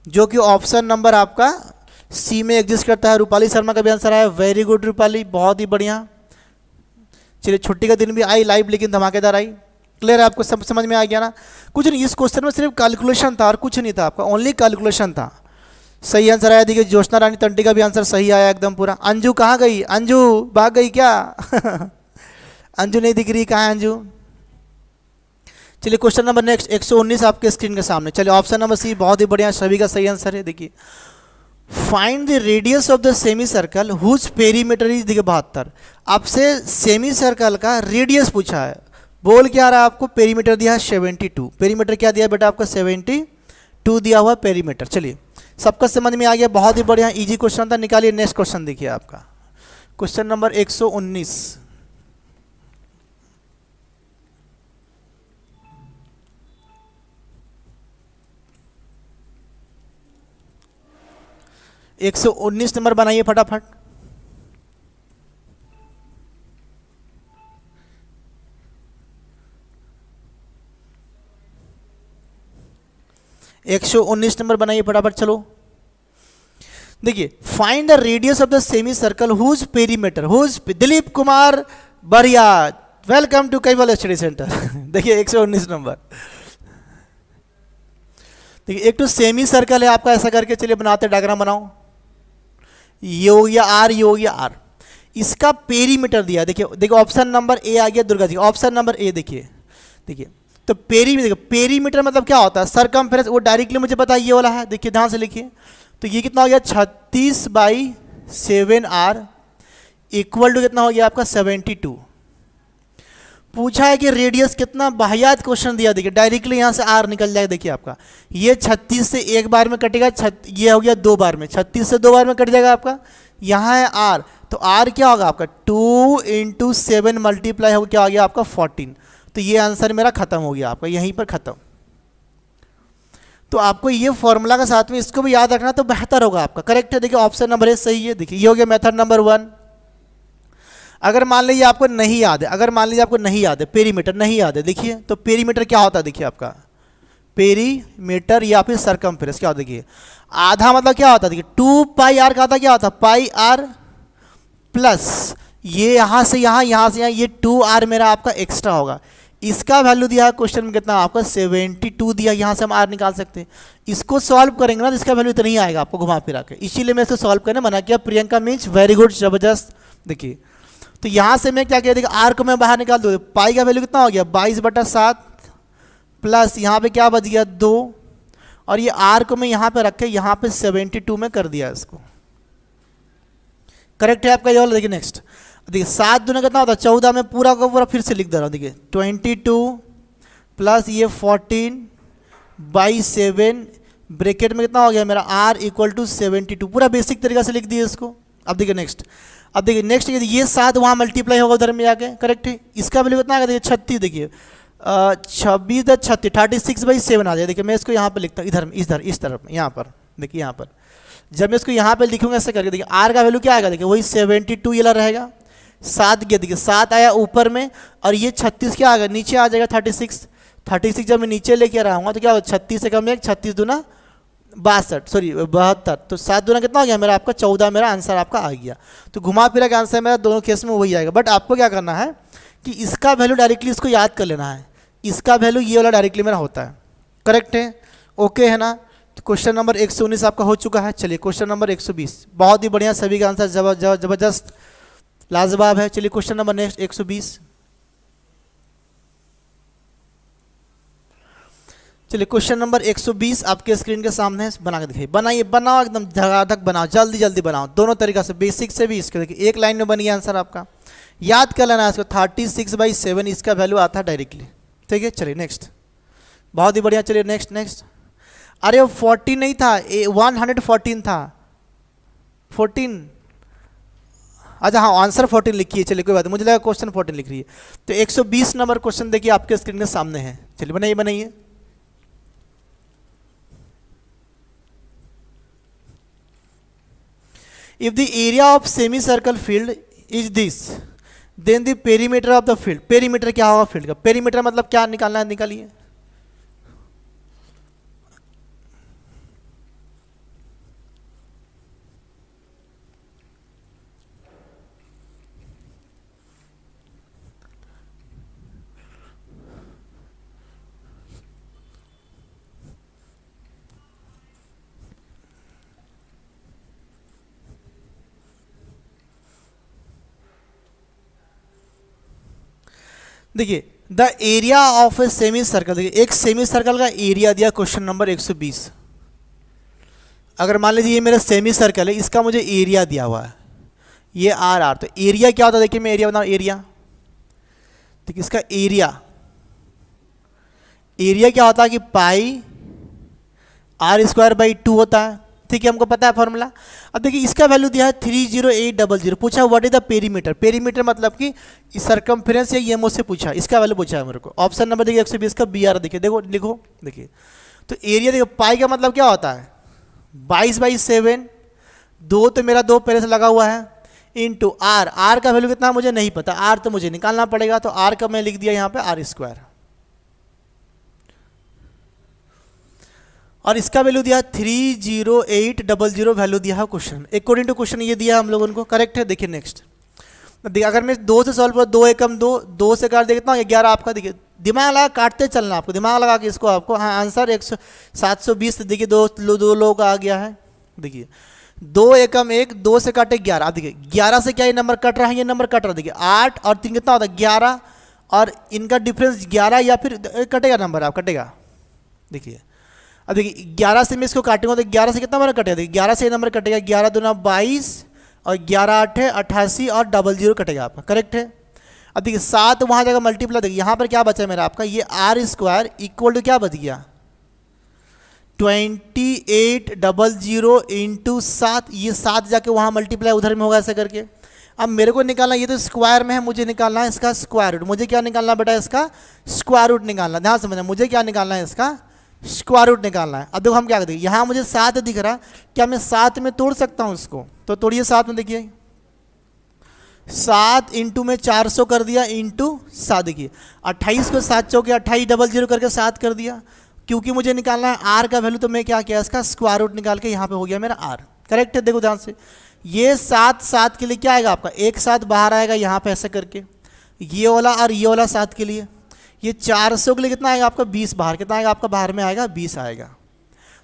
जो कि ऑप्शन नंबर आपका सी में एग्जिस्ट करता है। रूपाली शर्मा का भी आंसर आया। वेरी गुड रूपाली, बहुत ही बढ़िया। चलिए छुट्टी का दिन भी आई लाइव, लेकिन धमाकेदार आई। क्लियर है आपको, सब समझ में आ गया ना। कुछ नहीं, इस क्वेश्चन में सिर्फ कैलकुलेशन था और कुछ नहीं था आपका, ओनली कैलकुलेशन था। सही आंसर आया, देखिए ज्योत्सना रानी तंटी का भी आंसर सही आया एकदम पूरा। अंजू कहाँ गई, अंजू भाग गई क्या अंजू नहीं दिख रही, कहाँ है अंजू। चलिए क्वेश्चन नंबर नेक्स्ट 119 आपके स्क्रीन के सामने। चलिए ऑप्शन नंबर सी बहुत ही बढ़िया, सभी का सही आंसर है। देखिए find the radius of the semi circle whose perimeter is, देखिए 72। आपसे सेमी सर्कल का रेडियस पूछा है, बोल क्या रहा है आपको, पेरीमीटर दिया है 72। पेरीमीटर क्या दिया बेटा आपका 72 दिया हुआ पेरीमीटर। चलिए सबका समझ में आ गया, बहुत ही बढ़िया इजी क्वेश्चन था। निकालिए नेक्स्ट क्वेश्चन, देखिए आपका क्वेश्चन नंबर 119। एक 119 नंबर बनाइए फटाफट। एक 119 नंबर बनाइए फटाफट, चलो। देखिए find the radius of the semi circle whose perimeter whose, Dilip Kumar Baria, welcome to कैबल स्टडी सेंटर देखिए 119 नंबर। देखिए एक तो सेमी सर्कल है आपका, ऐसा करके चलिए बनाते, डायग्राम बनाओ। ये हो गया आर, ये हो गया आर। इसका पेरीमीटर दिया, देखिए देखिए ऑप्शन नंबर ए आ गया Durga ji, option number A देखिए। देखिए तो पेरीमीटर मतलब क्या होता है, सरकमफेरेंस, वो डायरेक्टली मुझे पता है ये वाला है। देखिए ध्यान से लिखिए, तो ये कितना हो गया 36/7R इक्वल टू कितना हो गया आपका 72। पूछा है कि रेडियस कितना, बाहियात क्वेश्चन दिया। देखिए डायरेक्टली यहाँ से आर निकल जाएगा। देखिए आपका ये 36 से एक बार में कटेगा, ये हो गया 2 बार में, 36 से 2 बार में कट जाएगा आपका। यहाँ है आर, तो आर क्या होगा आपका 2 × 7 मल्टीप्लाई हो क्या हो गया आपका 14। तो ये आंसर मेरा खत्म हो गया आपका, यहीं पर खत्म। तो आपको ये फॉर्मूला का साथ में इसको भी याद रखना तो बेहतर होगा आपका। करेक्ट है, देखिए ऑप्शन नंबर ए सही है। देखिए ये हो गया मेथड नंबर 1। अगर मान लीजिए आपको नहीं याद है, अगर मान लीजिए आपको नहीं याद है, पेरीमीटर नहीं याद है, देखिए तो पेरीमीटर क्या होता है, देखिए आपका पेरीमीटर या फिर सरकमफेरेंस क्या होता है। देखिए आधा मतलब क्या होता है, देखिए 2πr का आता क्या होता है πr प्लस ये यहाँ से यहाँ, यहाँ से यहाँ, ये 2r मेरा आपका एक्स्ट्रा होगा। इसका वैल्यू दिया है क्वेश्चन में कितना आपका 72 दिया, यहाँ से हम r निकाल सकते हैं। इसको सॉल्व करेंगे ना तो इसका वैल्यू इतना ही आएगा आपको घुमा फिरा के, इसीलिए मैं इसको सॉल्व करने मना किया। प्रियंका मीन्स वेरी गुड, जबरदस्त। देखिए तो यहाँ से मैं क्या किया, देखिए आर को मैं बाहर निकाल दूँ, पाई का वैल्यू कितना हो गया 22/7 प्लस यहाँ पे क्या बच गया 2, और ये आर को मैं यहाँ पे रखे, यहाँ पे 72 में कर दिया इसको। करेक्ट है आपका ये वाला। देखिए नेक्स्ट, देखिए 7 दूना कितना होता है 14 में, पूरा का पूरा फिर से लिख दे रहा हूँ। देखिए 22 प्लस ये 14/7 ब्रैकेट में कितना हो गया मेरा r इक्वल टू 72। पूरा बेसिक तरीका से लिख दिए इसको। अब देखिए नेक्स्ट, अब देखिए नेक्स्ट ये 7 वहाँ मल्टीप्लाई होगा उधर में जाके, करेक्ट है। इसका वैल्यू कितना आएगा, देखिए 36, देखिए 26 36/7 आ जाए। देखिए मैं इसको यहाँ पर लिखता हूँ, इधर इस तरफ यहाँ पर, देखिए यहाँ पर जब मैं इसको यहाँ पे लिखूंगा ऐसे करके, देखिए r का वैल्यू क्या आएगा, देखिए वही 72 ये रहेगा। 7 गया, देखिए 7 आया ऊपर में, और ये 36 क्या आ गया नीचे आ जाएगा 36 जब मैं नीचे लेके रहा हूँ तो क्या होगा 36 से कम 1, 36 दूना 72, तो 7 दूना कितना हो गया मेरा आपका 14, मेरा आंसर आपका आ गया। तो घुमा फिरा के आंसर मेरा दोनों केस में वही आएगा। बट आपको क्या करना है कि इसका वैल्यू डायरेक्टली इसको याद कर लेना है, इसका वैल्यू ये वाला डायरेक्टली मेरा होता है, करेक्ट है, ओके है ना। तो क्वेश्चन नंबर 119 आपका हो चुका है। चलिए क्वेश्चन नंबर 120, बहुत ही बढ़िया, सभी का आंसर जबरदस्त लाजवाब है। चलिए क्वेश्चन नंबर नेक्स्ट 120। चलिए क्वेश्चन नंबर 120 आपके स्क्रीन के सामने है, बना के दिखाइए। बनाइए, बनाओ एकदम धड़ाधक बनाओ, जल्दी जल्दी बनाओ, दोनों तरीका से, बेसिक से भी इसके। देखिए एक लाइन में बन गया आंसर आपका, याद कर लेना इसको। 36/7 इसका वैल्यू आता है डायरेक्टली, ठीक है। चलिए नेक्स्ट, बहुत ही बढ़िया। चलिए नेक्स्ट। अरे वो 40 नहीं था, 114 था, 14, अच्छा हाँ आंसर 14 लिखिए। चलिए कोई बात नहीं, मुझे लगा क्वेश्चन 14 लिख रही है। तो 120 नंबर क्वेश्चन देखिए आपके स्क्रीन के सामने है। चलिए बनाइए। If the area of semicircle field is this, then the perimeter of the field, perimeter क्या होगा फील्ड का, perimeter मतलब क्या निकालना है, निकालिए। देखिए the area of a semi circle, देखिए एक सेमी सर्कल का एरिया दिया क्वेश्चन नंबर 120। अगर मान लीजिए ये मेरा सेमी सर्कल है, इसका मुझे एरिया दिया हुआ है, ये आर, तो एरिया क्या होता है, देखिए मैं एरिया बनाऊँ, एरिया देखिए इसका एरिया क्या होता है कि पाई r²/2 होता है, ठीक है, हमको पता है फॉर्मूला। अब देखिए इसका वैल्यू दिया है 30800, पूछा what is the perimeter, perimeter मतलब कि सरकमफ्रेंस या ईएमओ से पूछा, इसका वैल्यू पूछा है मेरे को। ऑप्शन नंबर देखिए 120 का BR, देखिए देखो लिखो, देखिए तो एरिया देखिए पाई का मतलब क्या होता है 22/7, 2 तो मेरा 2 पहले से लगा हुआ है, इंटू आर का वैल्यू कितना मुझे नहीं पता, आर तो मुझे निकालना पड़ेगा, तो आर का मैं लिख दिया यहाँ पे r², और इसका वैल्यू दिया 30800 वैल्यू दिया है क्वेश्चन, अकॉर्डिंग टू क्वेश्चन ये दिया हम लोगों को, करेक्ट है। देखिए नेक्स्ट, देखिए अगर मैं 2 से सॉल्व करूँ, 2 एकम 2, 2 से काट देखता हूँ 11 आपका, देखिए दिमाग लगा काटते चलना, आपको दिमाग लगा के इसको आपको, हाँ आंसर 720, देखिए 2 लोग आ गया है। देखिए 2 एकम 1, 2 से काटे 11, अब देखिए 11 से क्या ये नंबर कट रहा है, ये नंबर कट रहा है, देखिए 8 और 3 कितना होता है 11, और इनका डिफरेंस 11 या फिर कटेगा नंबर, आप कटेगा, देखिए अब देखिए 11 से मैं इसको काटूंगा तो 11 से कितना नंबर कटेगा, देखिए 11 से ये नंबर कटेगा, 11 दूना 22 और 11 8 है 88 और 00 कटेगा आपका, करेक्ट है। अब देखिए 7 वहाँ जाएगा मल्टीप्लाई, देखिए यहाँ पर क्या बचा है मेरा आपका, ये r² इक्वल टू क्या बच गया 2800 इंटू 7, ये 7 जाके वहाँ मल्टीप्लाई उधर में होगा ऐसे करके। अब मेरे को निकालना, ये तो स्क्वायर में है, मुझे निकालना है इसका स्क्वायर रूट, मुझे क्या निकालना बेटा, इसका स्क्वायर रूट निकालना, ध्यान समझना, मुझे क्या निकालना है, इसका स्क्वायर रूट निकालना है। अब देखो हम क्या करते हैं, यहाँ मुझे 7 दिख रहा, क्या मैं 7 में तोड़ सकता हूँ इसको, तो तोड़िए 7 में, देखिए 7 इंटू में 400 कर दिया, इंटू 7, देखिए 28 को 7 चौके 2800 करके 7 कर दिया, क्योंकि मुझे निकालना है आर का वैल्यू, तो मैं क्या किया इसका स्क्वायर रूट निकाल के यहाँ पे हो गया मेरा आर, करेक्ट है। देखो ध्यान से, ये 7 के लिए क्या आएगा आपका, एक 7 बाहर आएगा यहाँ पे ऐसे करके, ये वाला और ये वाला 7 के लिए, ये 400 के लिए कितना आएगा आपका 20 बाहर, कितना आएगा आपका बाहर में आएगा 20 आएगा,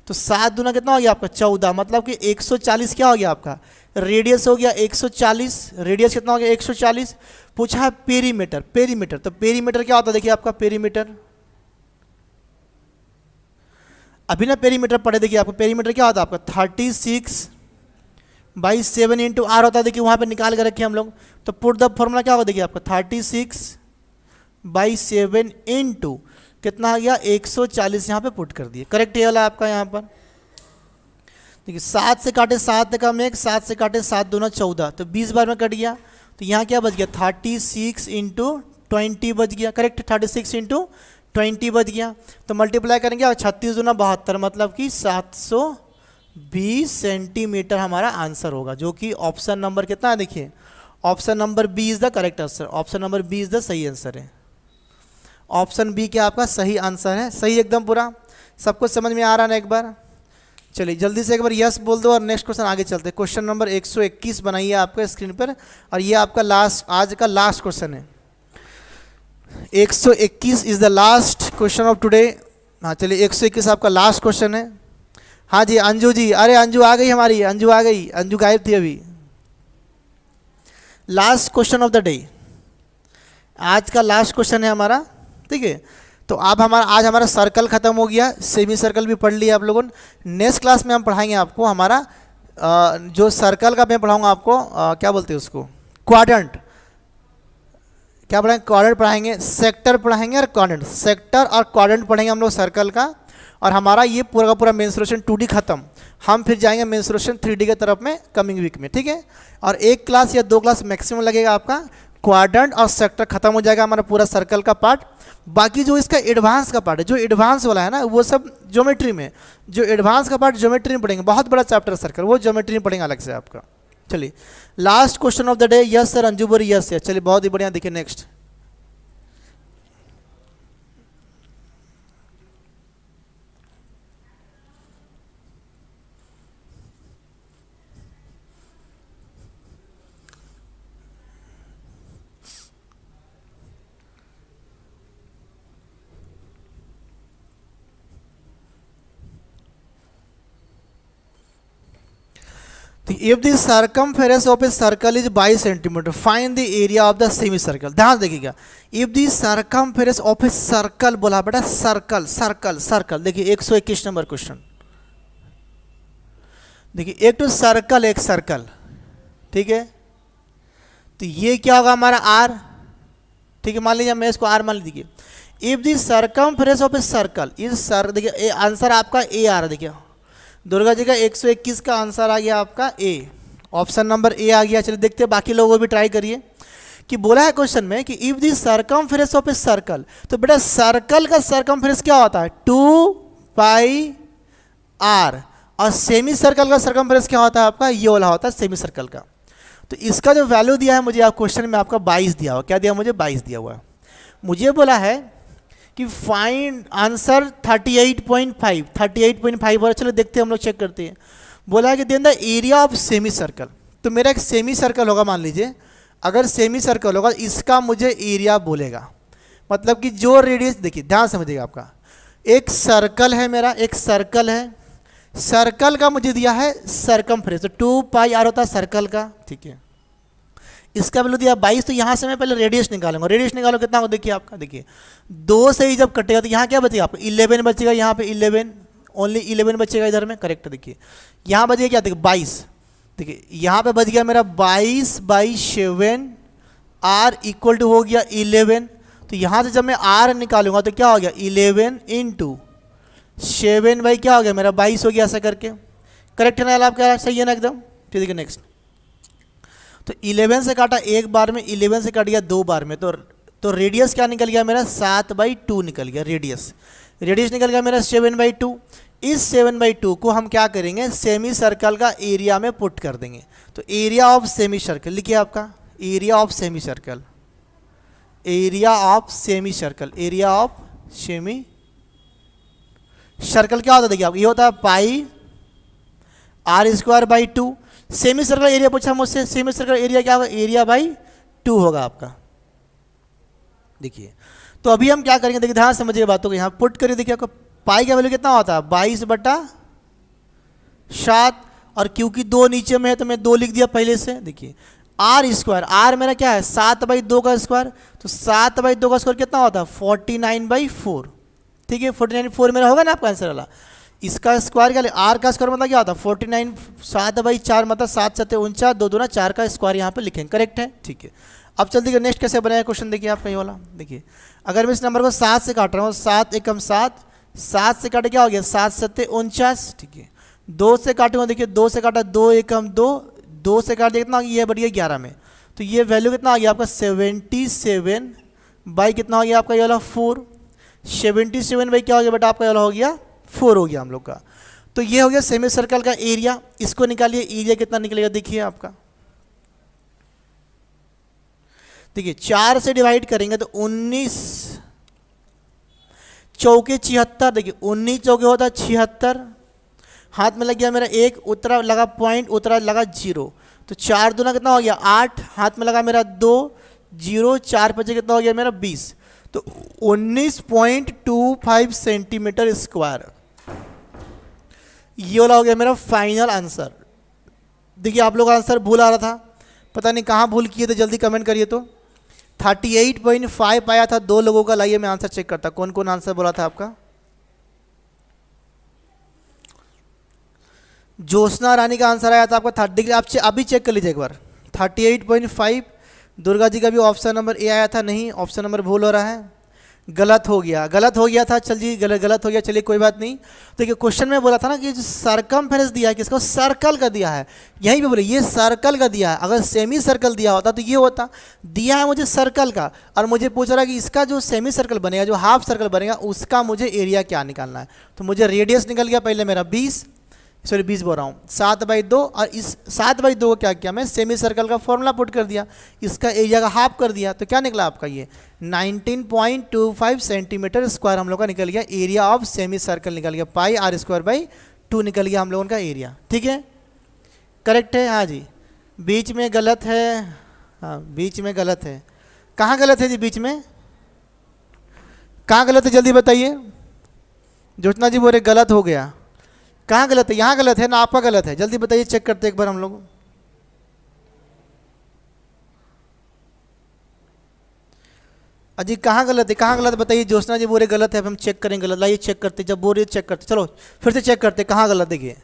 तो 7 दूना कितना हो गया आपका 14, मतलब कि 140 क्या हो गया आपका रेडियस हो गया 140, रेडियस कितना हो गया 140। पूछा है पेरीमीटर, तो पेरीमीटर क्या होता है, देखिए आपका पेरीमीटर, अभी ना पेरीमीटर पढ़े, देखिए आपका पेरीमीटर क्या होता है आपका 36 बाई 7 इंटू आर होता है, देखिए वहाँ पे निकाल कर रखे हम लोग। तो पुट द फॉर्मूला क्या होगा देखिए आपका 36/7 इंटू कितना आ गया 140, यहाँ पे पुट कर दिए। करेक्ट ये वाला आपका यहाँ पर देखिए 7 से काटे 7 का में 7 से काटे 7 दूना 14, तो 20 बार में कट गया। तो यहाँ क्या बच गया 36 इंटू 20 बच गया। करेक्ट 36 इंटू 20 बच गया। तो मल्टीप्लाई करेंगे और 36 दूना 72, मतलब कि 720 सेंटीमीटर हमारा आंसर होगा, जो कि ऑप्शन नंबर कितना है देखिए, option number B is the correct answer. Option number B is the सही आंसर है। ऑप्शन बी क्या आपका सही आंसर है। सही एकदम पूरा सब कुछ समझ में आ रहा है ना एक बार। चलिए जल्दी से एक बार यस बोल दो और नेक्स्ट क्वेश्चन आगे चलते हैं। क्वेश्चन नंबर 121 बनाइए आपका स्क्रीन पर, और ये आपका लास्ट आज का लास्ट क्वेश्चन है। 121 is the last question of today. हाँ चलिए 121 आपका लास्ट क्वेश्चन है। हाँ जी अंजू जी, अरे अंजू आ गई हमारी, अंजू आ गई, अंजू गायब थी अभी। Last question of the day, आज का लास्ट क्वेश्चन है हमारा, ठीक है। तो आप आज हमारा सर्कल खत्म हो गया, सेमी सर्कल भी पढ़ लिया आप लोगों ने। नेक्स्ट क्लास में हम पढ़ाएंगे आपको हमारा जो सर्कल का मैं पढ़ाऊंगा आपको क्या बोलते हैं उसको, क्वाड्रेंट। क्या पढ़ाएंगे, क्वाड्रेंट पढ़ाएंगे, सेक्टर पढ़ाएंगे और क्वाड्रेंट। सेक्टर और क्वाड्रेंट पढ़ेंगे हम लोग सर्कल का। और हमारा ये पूरा का पूरा मेंस्ट्रुएशन 2D खत्म, हम फिर जाएंगे मेंस्ट्रुएशन 3D के तरफ में कमिंग वीक में, ठीक है। और 1 क्लास या 2 क्लास मैक्सिमम लगेगा आपका, क्वाड्रेंट और सेक्टर खत्म हो जाएगा हमारा पूरा सर्कल का पार्ट। बाकी जो इसका एडवांस का पार्ट है, जो एडवांस वाला है ना, वो सब ज्योमेट्री में, जो एडवांस का पार्ट ज्योमेट्री में पढ़ेंगे। बहुत बड़ा चैप्टर सर्कल, वो ज्योमेट्री में पढ़ेंगे अलग से आपका। चलिए last question of the day, yes sir Anju बोरी, यस सर। चलिए बहुत ही बढ़िया, देखिए next. If the circumference of a circle is 22 centimeter, find the area of the semicircle. ध्यान देखिएगा, if the circumference of a circle बोला बेटा, सर्कल सर्कल सर्कल। देखिए 121 नंबर क्वेश्चन, देखिए एक तो सर्कल, एक सर्कल, ठीक है। तो ये क्या होगा हमारा आर, ठीक है। मान लीजिए मैं इसको आर मान लीजिए। If the circumference of a circle is sir, देखिए आंसर आपका ए आ रहा है। देखिए दुर्गा जी का 121 का आंसर आ गया आपका ए, ऑप्शन नंबर ए आ गया। चलिए देखते हैं बाकी लोगों भी ट्राई करिए। कि बोला है क्वेश्चन में कि if the circumference of a circle, तो बेटा सर्कल का सर्कमफ्रेंस क्या होता है 2πr, और सेमी सर्कल का सर्कमफ्रेंस क्या होता है आपका, ये वाला होता है सेमी सर्कल का। तो इसका जो वैल्यू दिया है मुझे आप क्वेश्चन में आपका 22 दिया हुआ। क्या दिया मुझे, 22 दिया हुआ है। मुझे बोला है कि फाइंड आंसर 38.5 और चलो देखते हैं हम लोग, चेक करते हैं। बोला है कि then the area of semi circle. तो मेरा एक सेमी सर्कल होगा, मान लीजिए अगर सेमी सर्कल होगा, इसका मुझे एरिया बोलेगा, मतलब कि जो रेडियस, देखिए ध्यान समझिएगा, आपका एक सर्कल है, मेरा एक सर्कल है, सर्कल का मुझे दिया है सर्कमफ्रेंस, तो 2πr होता है सर्कल का, ठीक है। इसका वैल्यू दिया 22, तो यहाँ से मैं पहले रेडियस निकालूंगा। रेडियस निकालो कितना हो, देखिए आपका, देखिए 2 से ही जब कटेगा तो यहाँ क्या बचेगा आपको 11 बचेगा, यहाँ पे 11 ओनली 11 बचेगा इधर में, करेक्ट। देखिए यहाँ बचेगा क्या, देखिए 22, देखिए यहाँ पे बच गया मेरा 22/7, r इक्वल टू हो गया 11। तो यहाँ से जब मैं r निकालूंगा तो क्या हो गया 11 इंटू 7 बाई क्या हो गया मेरा 22 हो गया, ऐसा करके। करेक्ट है ना आपका, सही है ना एकदम। ठीक है नेक्स्ट। तो 11 से काटा एक बार में, 11 से काट गया 2 बार में, तो रेडियस क्या निकल गया मेरा 7/2 निकल गया रेडियस। रेडियस निकल गया मेरा 7/2। इस 7/2 को हम क्या करेंगे, सेमी सर्कल का एरिया में पुट कर देंगे। तो एरिया ऑफ सेमी सर्कल लिखिए आपका, area of semi circle, area of semi circle, area of semi circle क्या होता है, देखिए आप, ये होता है πr²/2। सेमी सर्कल एरिया पूछा मुझसे, सेमी सर्कल एरिया क्या होगा, एरिया बाई 2 होगा आपका। देखिए तो अभी हम क्या करेंगे, देखिए ध्यान समझिए बातों को, यहाँ पुट करिए। देखिए आपका पाई का वैल्यू कितना होता है 22/7, और क्योंकि 2 नीचे में है तो मैं 2 लिख दिया पहले से। देखिए r², r मेरा क्या है 7/2 का स्क्वायर, तो 7/2 का स्क्वायर कितना होता है 49/4, ठीक है। 49/4 मेरा होगा ना आपका आंसर वाला। इसका स्क्वायर क्या, आर का स्क्वायर मतलब क्या होता है 49, 7/4 मतलब 7 7 49, 2 दूना 4 का स्क्वायर यहाँ पे लिखेंगे, करेक्ट है, ठीक है। अब चल देखिए नेक्स्ट कैसे बनाया क्वेश्चन, देखिए आपका ये वाला देखिए, अगर मैं इस नंबर को 7 से काट रहा हूँ, 7 एकम 7, 7 से काटे क्या हो गया 7 7 49, ठीक है। 2 से काटूंगा, देखिए 2 से काटा 2 एकम 2, 2 से काट दिया कितना आ गया, ये बढ़ गया 11 में, तो ये वैल्यू कितना आ गया आपका 77 बाई कितना हो गया आपका ये वाला 4, 77 बाई क्या हो गया बेटा आपका ये वाला हो गया 4 हो गया हम लोग का। तो ये हो गया सेमी सर्कल का एरिया, इसको निकालिए, एरिया कितना निकलेगा देखिए आपका, देखिए 4 से डिवाइड करेंगे तो 19 चौके 76, देखिए 19 चौके होता है 76, हाथ में लग गया मेरा 1, उतरा लगा पॉइंट, उतरा लगा 0, तो 4 दूना कितना हो गया 8, हाथ में लगा मेरा 2, 0, 4 बचे कितना हो गया मेरा 20, तो 19.25 सेंटीमीटर स्क्वायर, ये वाला हो गया मेरा फाइनल आंसर। देखिए आप लोग का आंसर भूल आ रहा था, पता नहीं कहाँ भूल किए थे, जल्दी कमेंट करिए। तो 38.5 आया था 2 लोगों का, लाइए मैं आंसर चेक करता, कौन कौन आंसर बोला था आपका। ज्योत्सना रानी का आंसर आया था आपका 30, आप अभी चेक कर लीजिए एक बार, 38.5। दुर्गा जी का भी ऑप्शन नंबर ए आया था, नहीं ऑप्शन नंबर भूल हो रहा है, गलत हो गया था, चलिए गलत हो गया, चलिए कोई बात नहीं। देखिए क्वेश्चन में बोला था ना कि जो सरकमफेरेंस दिया है किसको, सर्कल का दिया है, यहीं पे बोले ये सर्कल का दिया है, अगर सेमी सर्कल दिया होता तो ये होता, दिया है मुझे सर्कल का, और मुझे पूछ रहा है कि इसका जो सेमी सर्कल बनेगा, जो हाफ सर्कल बनेगा, उसका मुझे एरिया क्या निकालना है। तो मुझे रेडियस निकल गया पहले मेरा 20 बोल रहा हूँ 7/2, और इस 7/2 को क्या किया मैं, सेमी सर्कल का फॉर्मूला पुट कर दिया, इसका एरिया का हाफ कर दिया, तो क्या निकला आपका ये 19.25 सेंटीमीटर स्क्वायर हम लोग का निकल गया, एरिया ऑफ सेमी सर्कल निकल गया, πr²/2 निकल गया हम लोगों का एरिया, ठीक है, करेक्ट है। हाँ जी, बीच में गलत है, हाँ बीच में गलत है, कहाँ गलत है जी, बीच में कहाँ गलत है जल्दी बताइए। ज्योत्सना जी बोले गलत हो गया, कहाँ गलत है, यहाँ गलत है ना आपका गलत है, जल्दी बताइए, चेक करते एक बार हम लोग। अजी कहाँ गलत है, कहाँ गलत बताइए। ज्योत्सना जी बोल रहे गलत है, अब हम चेक करेंगे गलत, लाइए चेक करते, जब बोल रही चेक करते, चलो फिर से चेक करते कहाँ गलत। देखिए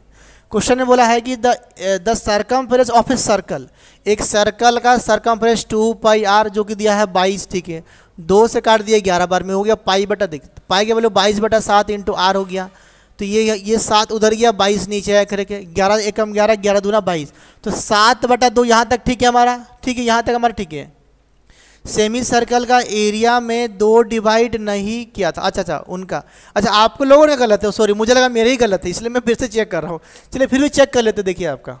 क्वेश्चन में बोला है कि the circumference of a circle, एक सर्कल का सर्कमफेरेंस 2πr जो कि दिया है 22, ठीक है, 2 से काट दिया 11 बार में हो गया पाई बटा, देख पाई के वैल्यू 22/7 इंटू आर हो गया, तो ये 7 उधर गया, 22 नीचे आया करके, 11 एकम 11, 11 दूना 22, तो 7/2 यहाँ तक ठीक है हमारा, ठीक है यहाँ तक हमारा ठीक है। सेमी सर्कल का एरिया में 2 डिवाइड नहीं किया था, अच्छा उनका, अच्छा आपको लोगों ने गलत है, सॉरी मुझे लगा मेरे ही गलत है, इसलिए मैं फिर से चेक कर रहा हूँ, चलिए फिर भी चेक कर लेते। देखिए आपका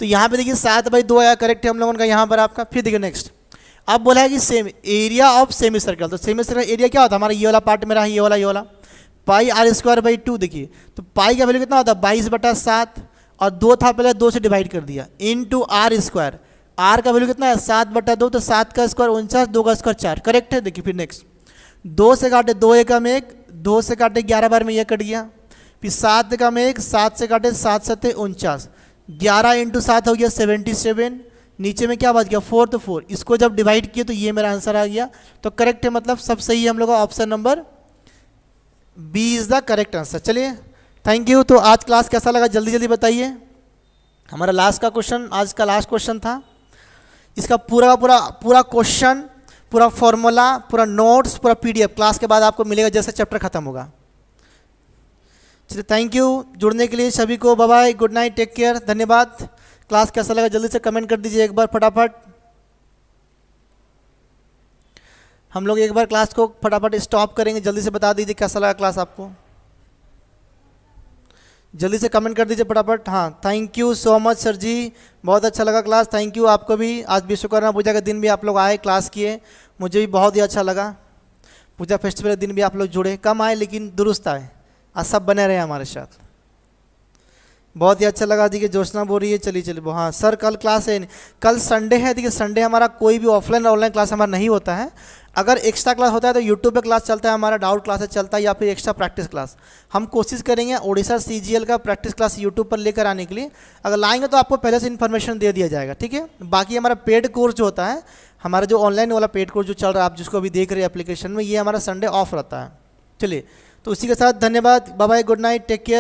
तो यहाँ पे देखिए 7/2 आया, करेक्ट है हम लोगों का यहाँ पर आपका। फिर देखिए नेक्स्ट, अब बोला है कि same area of semi circle, तो सेमी सर्कल एरिया क्या होता है हमारा, ये वाला पार्ट मेरा है, ये वाला πr²/2, देखिए तो पाई का वैल्यू कितना होता है 22/7, और 2 था पहले, 2 से डिवाइड कर दिया, इंटू r², आर का वैल्यू कितना है 7/2, तो 7 का स्क्वायर 49, 2 का स्क्वायर 4, करेक्ट है। देखिए फिर नेक्स्ट 2 से काटे 2 एकम 1, 2 से काटे 11 बार में ये कट गया, फिर 7 एकम 1, 7 से काटे 7 7 49, 11 इंटू 7 हो गया 77, नीचे में क्या बच गया 4, तो 4, इसको जब डिवाइड किए तो ये मेरा आंसर आ गया, तो करेक्ट है, मतलब सब सही है हम लोग का, option number B is the correct answer. चलिए थैंक यू। तो आज क्लास कैसा लगा जल्दी जल्दी बताइए। हमारा लास्ट का क्वेश्चन, आज का लास्ट क्वेश्चन था, इसका पूरा क्वेश्चन, पूरा फॉर्मूला, पूरा नोट्स, पूरा पीडीएफ क्लास के बाद आपको मिलेगा जैसे चैप्टर खत्म होगा। चलिए थैंक यू जुड़ने के लिए सभी को, bye bye, good night, take care, धन्यवाद। क्लास कैसा लगा जल्दी से कमेंट कर दीजिए एक बार फटाफट। हम लोग एक बार क्लास को फटाफट स्टॉप करेंगे, जल्दी से बता दीजिए कैसा लगा क्लास आपको, जल्दी से कमेंट कर दीजिए फटाफट। हाँ thank you so much sir ji, बहुत अच्छा लगा क्लास, थैंक यू आपको भी। आज विश्वकर्मा पूजा के दिन भी आप लोग आए, क्लास किए, मुझे भी बहुत ही अच्छा लगा। पूजा फेस्टिवल के दिन भी आप लोग जुड़े, कम आए लेकिन दुरुस्त आए, आज सब बने रहे हमारे साथ, बहुत ही अच्छा लगा। देखिए ज्योत्सना बोल रही है चलिए हाँ सर कल क्लास है, कल संडे है, देखिए संडे हमारा कोई भी ऑफलाइन ऑनलाइन क्लास हमारा नहीं होता है। अगर एक्स्ट्रा क्लास होता है तो यूट्यूब पे क्लास चलता है हमारा, डाउट क्लासेस चलता है, या फिर एक्स्ट्रा प्रैक्टिस क्लास। हम कोशिश करेंगे ओडिशा CGL का प्रैक्टिस क्लास यूट्यूब पर लेकर आने के लिए, अगर लाएंगे तो आपको पहले से इन्फॉर्मेशन दे दिया जाएगा, ठीक है। बाकी हमारा पेड कोर्स जो होता है, हमारा जो ऑनलाइन वाला पेड कोर्स जो चल रहा है, आप जिसको अभी देख रहे हैं एप्लीकेशन में, ये हमारा संडे ऑफ रहता है। चलिए तो उसी के साथ धन्यवाद, bye bye, good night, take care.